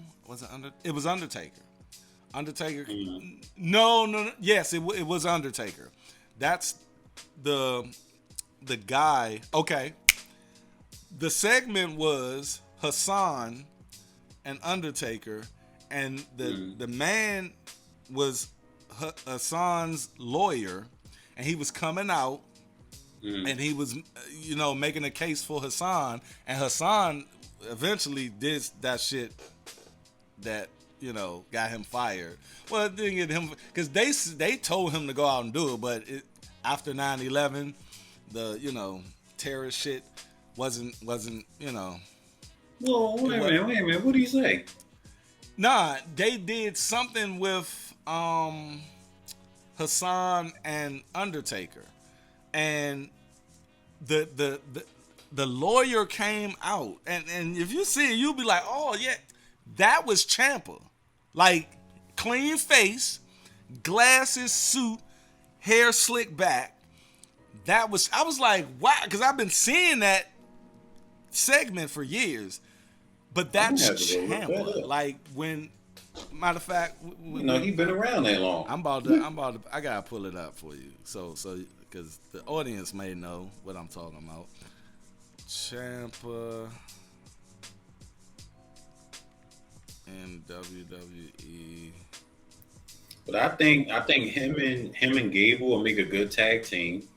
it was Undertaker. No. Yes, it was Undertaker. That's the guy. Okay. The segment was Hassan and Undertaker, and the man was Hassan's lawyer, and he was coming out, and he was, making a case for Hassan, and Hassan eventually did that shit that, got him fired. Well, it didn't get him, because they told him to go out and do it, but after 9/11, the, terrorist shit wasn't. Well, wait a minute. What do you say? Nah, they did something with Hassan and Undertaker, and the lawyer came out, and if you see it, you'll be like, oh yeah, that was Ciampa, like clean face, glasses, suit, hair slicked back. That was, I was like, wow, because I've been seeing that segment for years, but that's Ciampa. Like when, matter of fact, he's been around that long. I'm about to, I gotta pull it up for you, so because the audience may know what I'm talking about. Ciampa in WWE. But I think him and Gable will make a good tag team,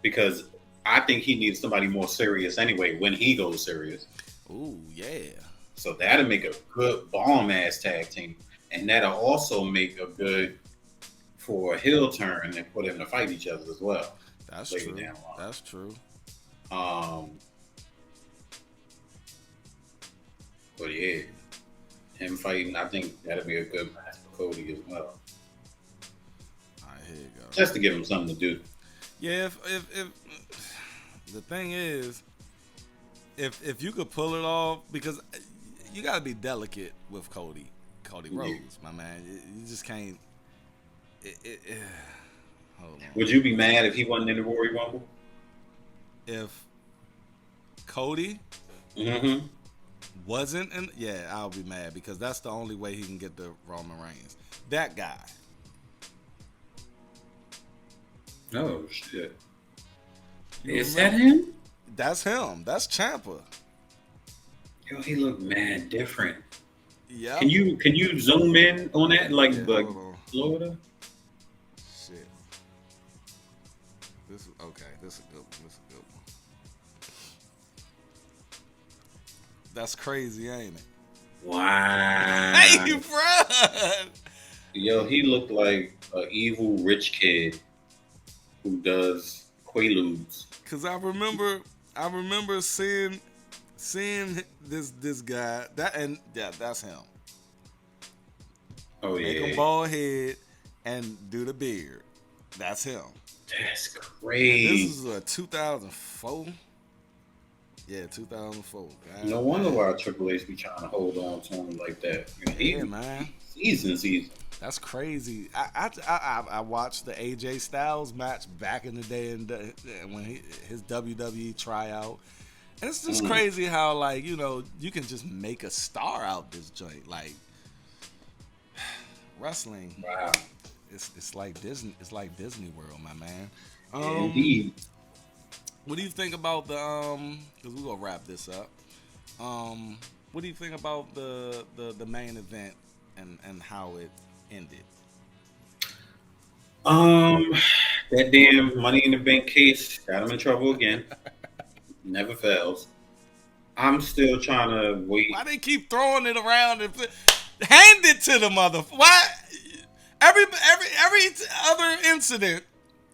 because I think he needs somebody more serious anyway when he goes serious. Ooh, yeah. So that'll make a good bomb ass tag team, and that'll also make a good for a heel turn and for them to fight each other as well. That's true. That's true. But yeah, him fighting, I think that'll be a good match for Cody as well. All right, here you go. Just to give him something to do. Yeah, if the thing is, if you could pull it off, because you got to be delicate with Cody Rhodes, my man. You just can't. Hold on. Would you be mad if he wasn't in the Royal Rumble? If Cody wasn't in, yeah, I'll be mad, because that's the only way he can get the Roman Reigns. That guy. Oh shit! Is that him? That's him. That's Ciampa. Yo, he looked mad different. Yeah. Can you zoom in on that, like Florida? Shit. This is okay. This is a good one. That's crazy, ain't it? Wow. Hey, bro. Yo, he looked like an evil rich kid who does Quaaludes. Cause I remember seeing this guy, that's him. Oh yeah. Make him bald head and do the beard. That's him. That's crazy. This is 2004. Yeah, 2004. God, no wonder why Triple H be trying to hold on to him like that. Yeah, man. Season. That's crazy. I watched the AJ Styles match back in the day, and when his WWE tryout. And it's just crazy how, like, you can just make a star out this joint. Like, wrestling. Wow. It's like Disney. It's like Disney World, my man. Indeed. What do you think about the because we're gonna wrap this up. What do you think about the main event and how it ended? That damn Money in the Bank case got him in trouble again. Never fails. I'm still trying to wait. Why they keep throwing it around and hand it to the mother? Why? Every other incident.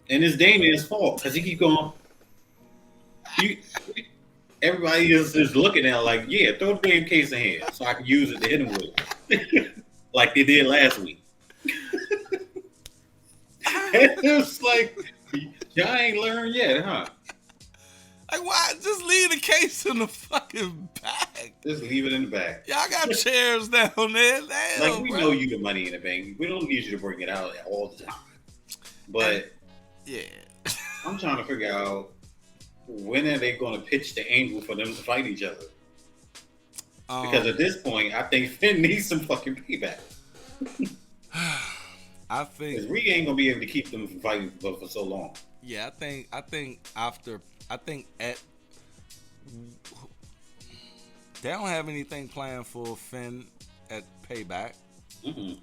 And it's Damian's fault, because he keep going. Everybody is just looking at it like, yeah, throw the damn case in here so I can use it to hit him with it. Like they did last week. It's like, y'all ain't learned yet, huh? Like, why? Just leave the case in the fucking back. Just leave it in the back. Y'all got chairs down there. Damn, like, we know you the Money in the Bank. We don't need you to bring it out all the time. But yeah, I'm trying to figure out, when are they going to pitch the angle for them to fight each other? Because at this point, I think Finn needs some fucking payback. I think because Rhea ain't gonna be able to keep them from fighting for so long. Yeah, I think at they don't have anything planned for Finn at Payback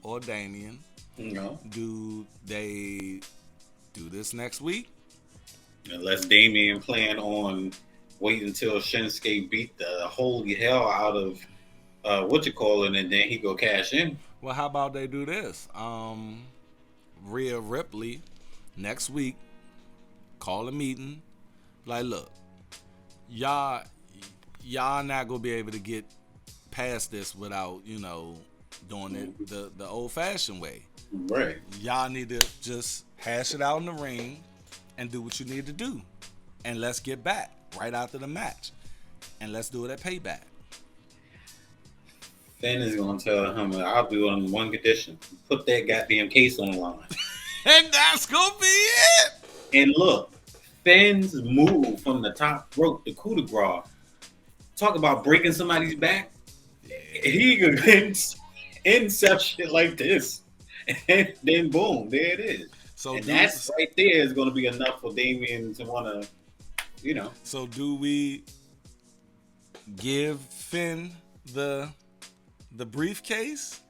or Damian. No. Do they do this next week? Unless Damian plan on wait until Shinsuke beat the holy hell out of and then he go cash in. Well, how about they do this? Rhea Ripley next week, call a meeting. Like, look, y'all not gonna be able to get past this without, doing it the old fashioned way. Right. Y'all need to just hash it out in the ring and do what you need to do. And let's get back right after the match. And let's do it at Payback. Finn is gonna tell him, "I'll do it on one condition: put that goddamn case on the line." And that's gonna be it. And look, Finn's move from the top rope, the coup de grace. Talk about breaking somebody's back. He could insert shit like this, and then boom, there it is. So and that's right there is going to be enough for Damian to want to, So do we give Finn the briefcase?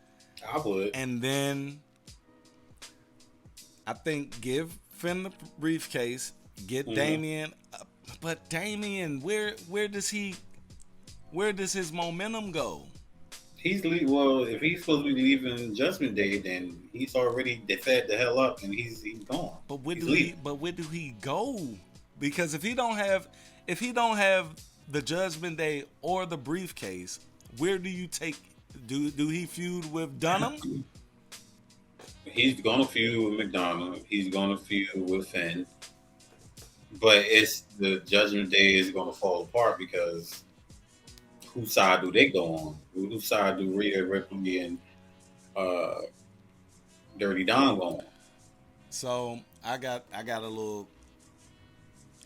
I would. And then I think give Finn the briefcase, get Damian, but Damian, where does his momentum go? If he's supposed to be leaving Judgment Day, then he's already fed the hell up and he's gone. But where do he go? Because if he don't have the Judgment Day or the briefcase, where do you take? Do he feud with Dunham? He's gonna feud with McDonald. He's gonna feud with Finn. But it's the Judgment Day is gonna fall apart because whose side do they go on? Whose side do Rhea, Ripley, and Dirty Don go on? So I got a little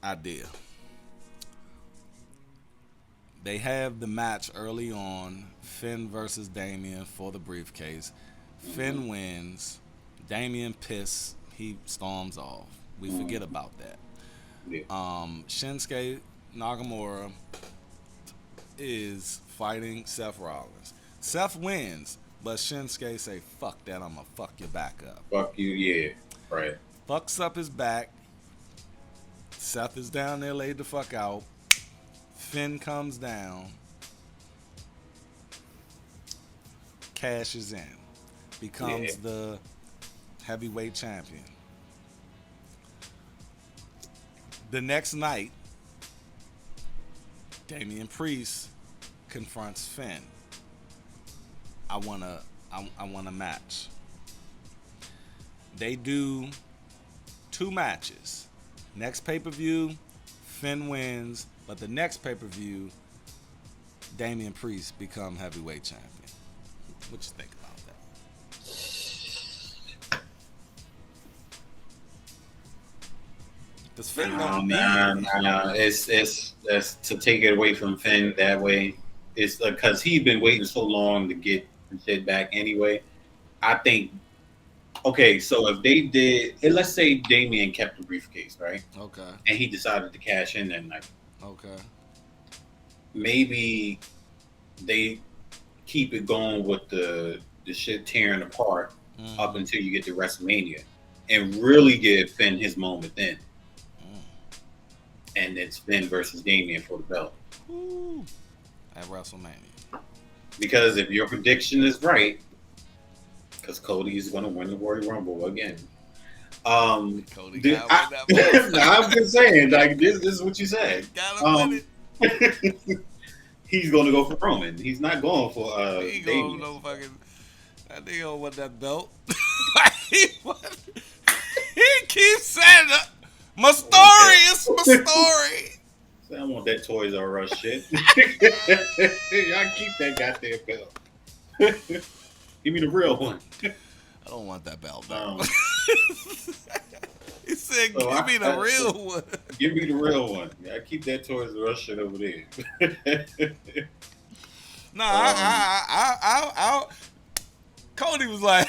idea. They have the match early on, Finn versus Damian for the briefcase. Finn wins. Damian pissed. He storms off. We forget about that. Yeah. Shinsuke Nakamura is fighting Seth Rollins. Seth wins, but Shinsuke say, "Fuck that, I'm gonna fuck your back up." Fuck you, yeah. Right. Fucks up his back. Seth is down there laid the fuck out. Finn comes down. Cashes in. Becomes the heavyweight champion. The next night, Damian Priest confronts Finn. I want a match. They do 2 matches. Next pay-per-view, Finn wins, but the next pay-per-view, Damian Priest become heavyweight champion. What you think about that? Does Finn It's to take it away from Finn that way. It's because he's been waiting so long to get shit back anyway. I think. Okay, so if they did, and let's say Damian kept the briefcase, right? Okay. And he decided to cash in that night. Okay. Maybe they keep it going with the shit tearing apart up until you get to WrestleMania, and really give Finn his moment then. And it's Finn versus Damian for the belt. Ooh. At WrestleMania. Because if your prediction is right, because Cody is going to win the Royal Rumble again. Cody I'm just saying, like this is what you said. He's going to go for Roman. He's not going for he Damian. No fucking. That nigga don't want that belt. He keeps saying that. My story is my story. I want that Toys R Us shit. Y'all keep that goddamn belt. Give me the real one. I don't want that belt. He said, "Give me the real one." Give me the real one. I keep that Toys R Us shit over there. I'll Cody was like,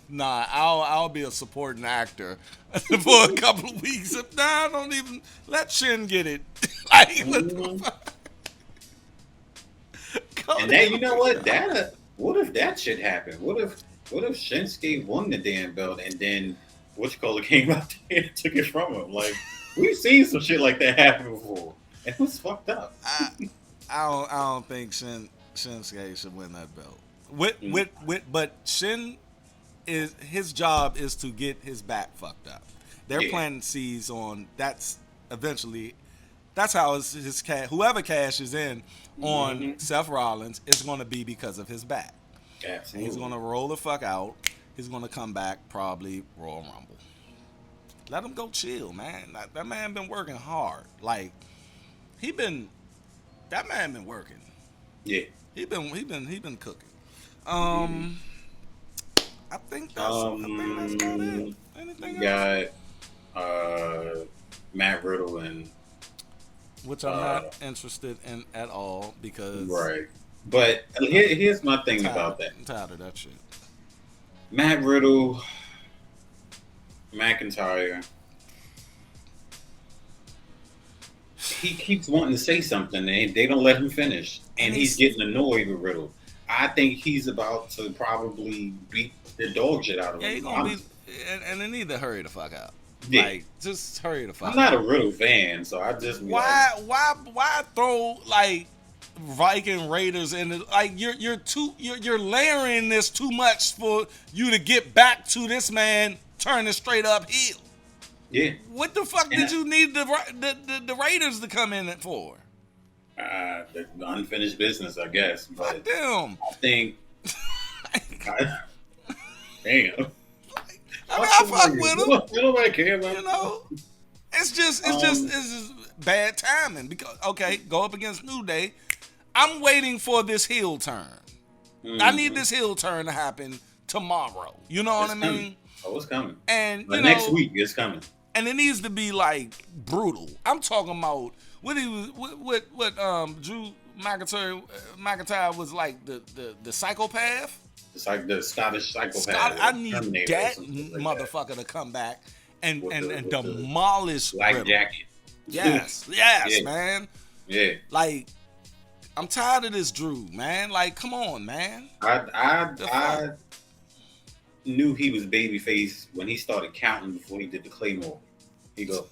"Nah, I'll be a supporting actor for a couple of weeks. I don't even let Shin get it." Like, what the fuck? And then you know what? What if that shit happened? What if Shinsuke won the damn belt and then whatchamacallit came out there and took it from him? Like, we've seen some shit like that happen before. And it was fucked up. I don't think Shinsuke should win that belt. But Shin his job is to get his back fucked up. They're planting seeds on that's how his whoever cashes in on Seth Rollins is going to be because of his back. And Absolutely. he's gonna roll the fuck out. He's gonna come back probably Royal Rumble. Let him go chill, man. That man been working hard. Like he been that man been working. Yeah. He been cooking. Mm-hmm. Um, I think that's about it. You Anything else? got Matt Riddle and Which I'm uh, not interested in at all because right. But here's my thing about that. I'm tired of that shit. Matt Riddle, McIntyre, he keeps wanting to say something and they don't let him finish. And he's getting annoyed with Riddle. I think he's about to probably beat the dog shit out of Yeah, him. he gonna be, and they need to hurry the fuck out. Yeah. Like, just hurry the fuck I'm not out. a Riddle fan, so I just be Why throw like Viking Raiders in the, like you're layering this too much for you to get back to this man turning straight uphill. yeah. What the fuck did you need the Raiders to come in it for? The unfinished business, I guess. Fuck But them. I think, damn. I fuck with them. Nobody care about You know, it's just bad timing because go up against New Day. I'm waiting for this heel turn. I need this heel turn to happen tomorrow. You know what I mean? Coming. Oh, it's coming. And but next week it's coming. And it needs to be like brutal. I'm talking about what Drew McIntyre was like the psychopath. It's like the Scottish psychopath. I need Terminator that or something like motherfucker to come back and with demolish black Riddle. jacket. Yes, Yeah. man. Yeah. Like, I'm tired of this Drew, man. Like, come on, man. I knew he was babyface when he started counting before he did the Claymore. He go,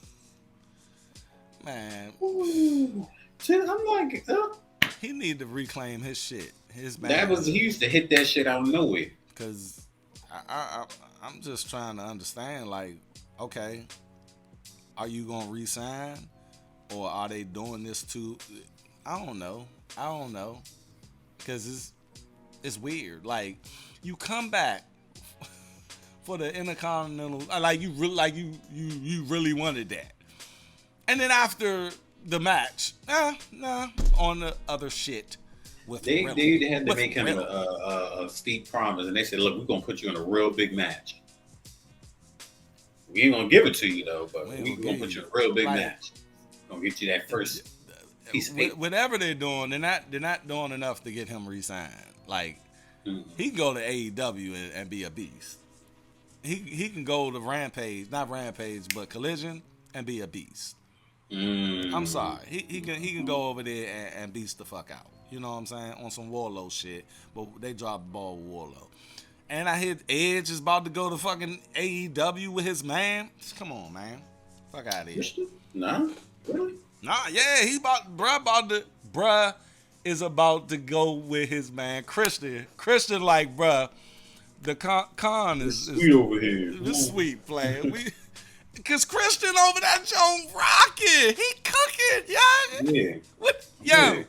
man. ooh. I'm like, he need to reclaim his shit. His man. That was, he used to hit that shit out of nowhere. Cause I'm just trying to understand. Like, okay, are you gonna resign, or are they doing this to? I don't know. Cause it's weird. Like, you come back for the Intercontinental, like you really wanted that, and then after the match, on the other shit. They had to make him a steep promise, and they said, "Look, we're gonna put you in a real big match. We ain't gonna give it to you though, but we're gonna put you in a real big match. Gonna get you that first piece of cake." Whatever they're doing, they're not doing enough to get him re-signed. Like, he can go to AEW and be a beast. He can go to not Rampage, but Collision and be a beast. I'm sorry, he can go over there and beast the fuck out. You know what I'm saying? On some Warlow shit. But they dropped the ball with Warlow. And I hear Edge is about to go to fucking AEW with his man. Come on, man. Fuck out of here. Nah, really? Nah, yeah, bruh is about to go with his man Christian. Christian like, bruh, the con is sweet over here. This sweet player. Cause Christian over that Joan rocking. He cooking, yeah. What? Yo,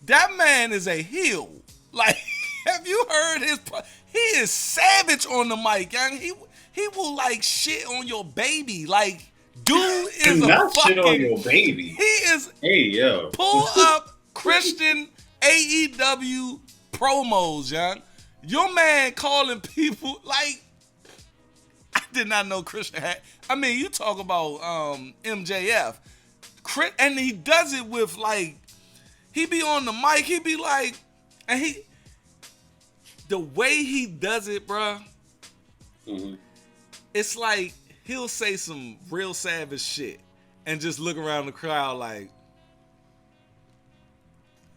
that man is a heel. Like, have you heard his? He is savage on the mic, young. He will like shit on your baby. Like, dude is not shit on your baby. He is. Hey, yo. Pull up Christian AEW promos, young. Your man calling people like. I did not know Christian had. I mean, you talk about MJF, and he does it with like. He be on the mic, he be like, and the way he does it, bruh, it's like he'll say some real savage shit and just look around the crowd like,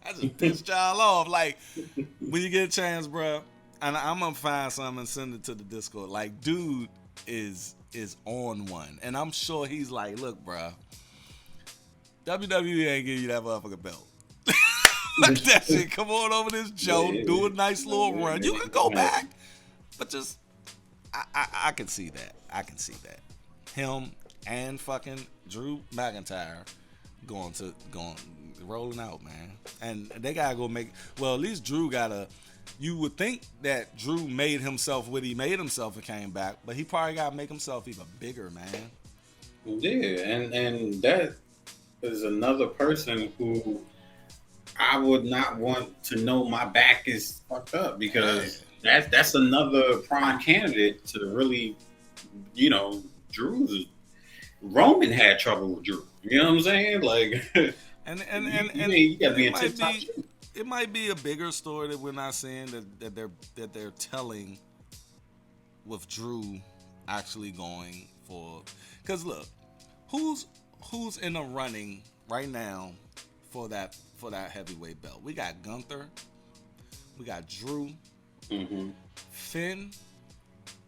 I just pissed y'all off. Like, when you get a chance, bruh, and I'm gonna find something and send it to the Discord. Like, dude is on one, and I'm sure he's like, look, bruh, WWE ain't give you that motherfucking belt. Like that shit. Come on over this Joe. Do a nice little run. You can go back. But just I can see that. I can see that. Him and fucking Drew McIntyre rolling out, man. And they gotta go make, well, at least Drew gotta you would think that Drew made himself what he made himself and came back, but he probably got to make himself even bigger, man. Yeah, and that is another person who I would not want to know my back is fucked up because that's another prime candidate to really, Drew's Roman had trouble with Drew. You know what I'm saying? Like, you gotta be in tip top shape. It might be a bigger story that we're not seeing that they're telling with Drew actually going for. Because look, who's in the running right now for that heavyweight belt? We got Gunther, we got Drew, Finn,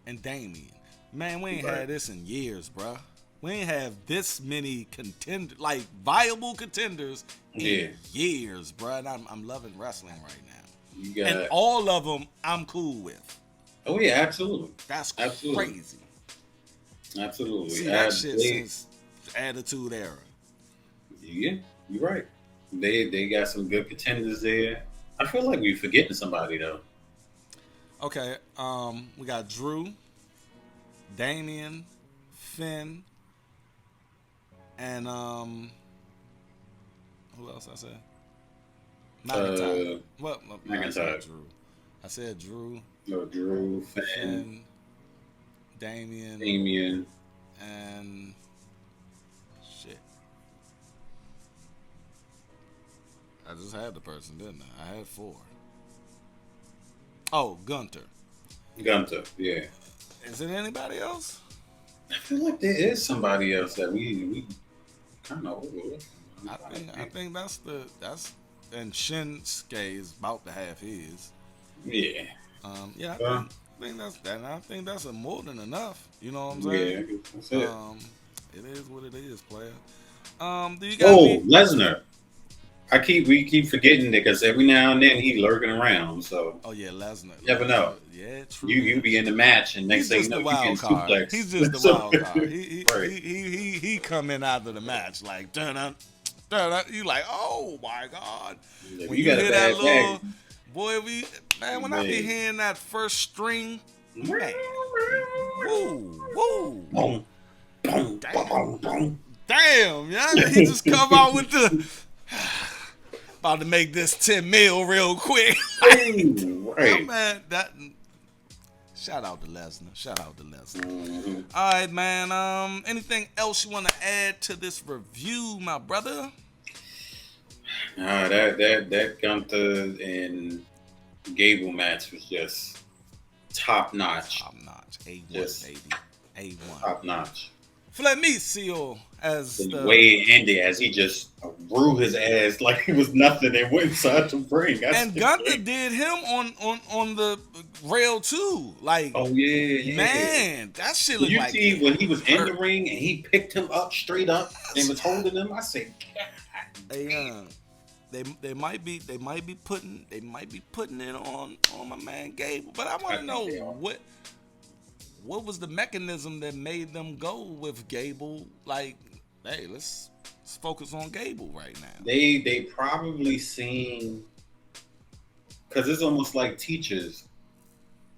and Damian. Man, we ain't had this in years, bruh. We ain't have this many viable contenders in years, bruh. And I'm loving wrestling right now. And all of them I'm cool with. Oh yeah, absolutely. That's crazy. Absolutely. See that shit since Attitude Era. Yeah, you're right. They got some good contenders there. I feel like we're forgetting somebody though. Okay, we got Drew, Damian, Finn, and who else I said? McIntyre. McIntyre. I said Drew. I said Drew. No, Drew, Finn, Damian, and shit. I just had the person, didn't I? I had 4. Oh, Gunther, yeah. Is it anybody else? I feel like there is somebody else that we kind of overlooked. I think that's and Shinsuke is about to have his. Yeah. I think that's that. And I think that's more than enough. You know what I'm saying? Yeah, that's it. It is what it is, player. Do you got Lesnar. We keep forgetting it because every now and then he lurking around. So Lesnar. You never know. Yeah, true. You be in the match and next thing you know you get suplex. He's just the wild card. He come in out of the match like dun. You like, oh my god. Yeah, when you hear that little boy, when I be hearing that first string, man, woo. Damn, yeah, he just come out with the about to make this 10 mil real quick. Right. Man, shout out to Lesnar. Mm-hmm. All right, man. Anything else you want to add to this review, my brother? Nah, that Gunther and Gable match was just top notch. A1, just baby. A1. Top notch. Flamicio as the way it ended, as he just threw his ass like he was nothing and went inside the ring. And Gunther did him on the rail too. Like, oh yeah, man, that shit looked like. You see when he was in the ring and he picked him up straight up and was holding him. I said, God. They might be putting it on my man Gable, but I want to know what was the mechanism that made them go with Gable? Like, hey, let's focus on Gable right now. They probably seen, because it's almost like teachers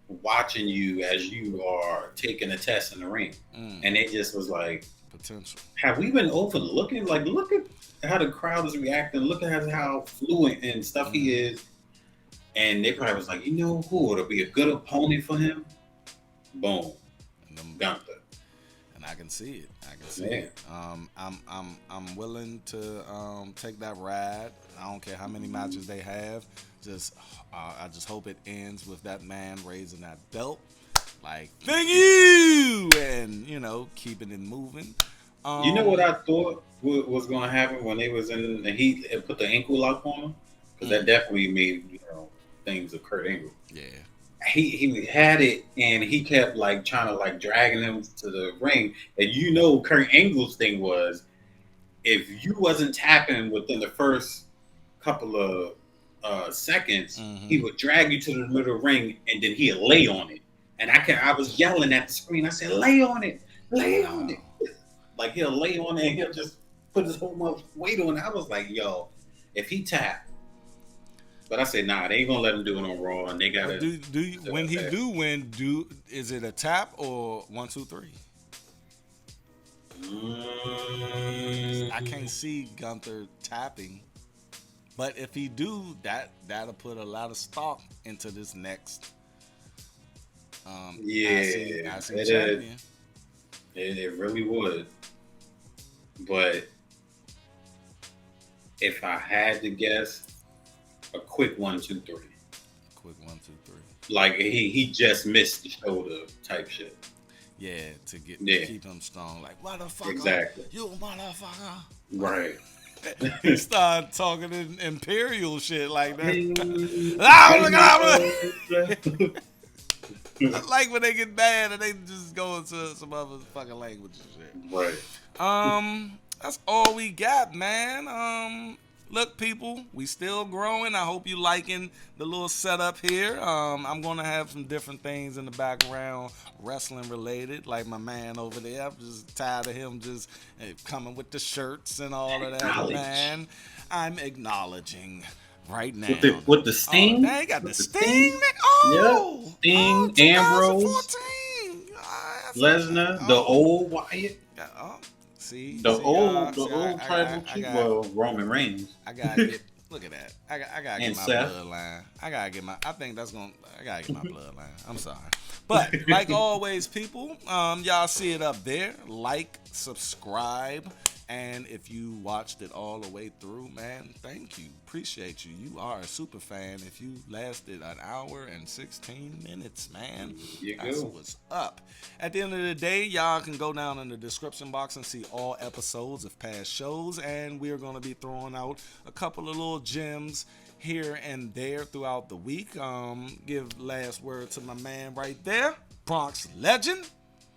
watching you as you are taking a test in the ring, and it just was like potential. Have we been overlooking? Like, look at how the crowd is reacting. Look at how fluent and stuff he is. And they probably was like, you know who would be a good opponent for him? Boom, Gunther. And I can see it. It. I'm willing to take that ride. I don't care how many matches they have. I just hope it ends with that man raising that belt. Like, thank you, and keeping it moving. You know what I thought was going to happen when they was in the heat and put the ankle lock on him? Because that definitely made things of Kurt Angle. Yeah. He had it and he kept trying to dragging him to the ring. And Kurt Angle's thing was, if you wasn't tapping within the first couple of seconds, he would drag you to the middle of the ring and then he'd lay on it. And I was yelling at the screen. I said, lay on it. Like, he'll lay on it and he'll just put his whole much weight on it. I was like, yo, if he tapped, But I said, nah, they ain't gonna let him do it on Raw, and they But gotta. do you when he do win? Is it a tap or 1, 2, 3? I can't see Gunther tapping, but if he do, that'll put a lot of stock into this next Yeah, IC champion. It really would. But if I had to guess, a quick 1, 2, 3. Quick 1, 2, 3. Like he just missed the shoulder type shit. Yeah, to keep him strong. Like, motherfucker, exactly. You motherfucker. Right. He started talking in imperial shit like that. I like when they get mad and they just go into some other fucking language and shit. Right. That's all we got, man. Look, people, we still growing. I hope you liking the little setup here. I'm gonna have some different things in the background, wrestling related, like my man over there. I'm just tired of him just coming with the shirts and all of that, man. I'm acknowledging right now. With the Sting? Oh, they got the Sting? Oh! Yep. Sting, Ambrose, Lesnar, the old Wyatt. See, old tribal chief, Roman Reigns. I gotta get. Look at that. I gotta get my bloodline. I gotta get my bloodline. I'm sorry, but like always, people, y'all see it up there. Like, subscribe, and if you watched it all the way through, man, thank you, appreciate you. You are a super fan. If you lasted an hour and 16 minutes, man, that's what's up. At the end of the day, y'all can go down in the description box and see all episodes of past shows, and we're going to be throwing out a couple of little gems here and there throughout the week. Give last word to my man right there, Bronx Legend.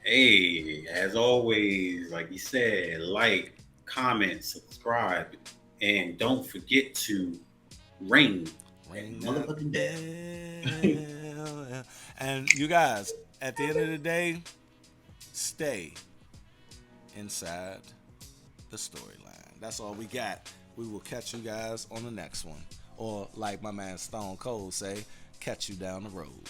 Hey, as always, like you said, like, comment, subscribe, and don't forget to ring motherfucking bell. And you guys, at the end of the day, stay inside the storyline. That's all we got. We will catch you guys on the next one. Or like my man Stone Cold say, catch you down the road.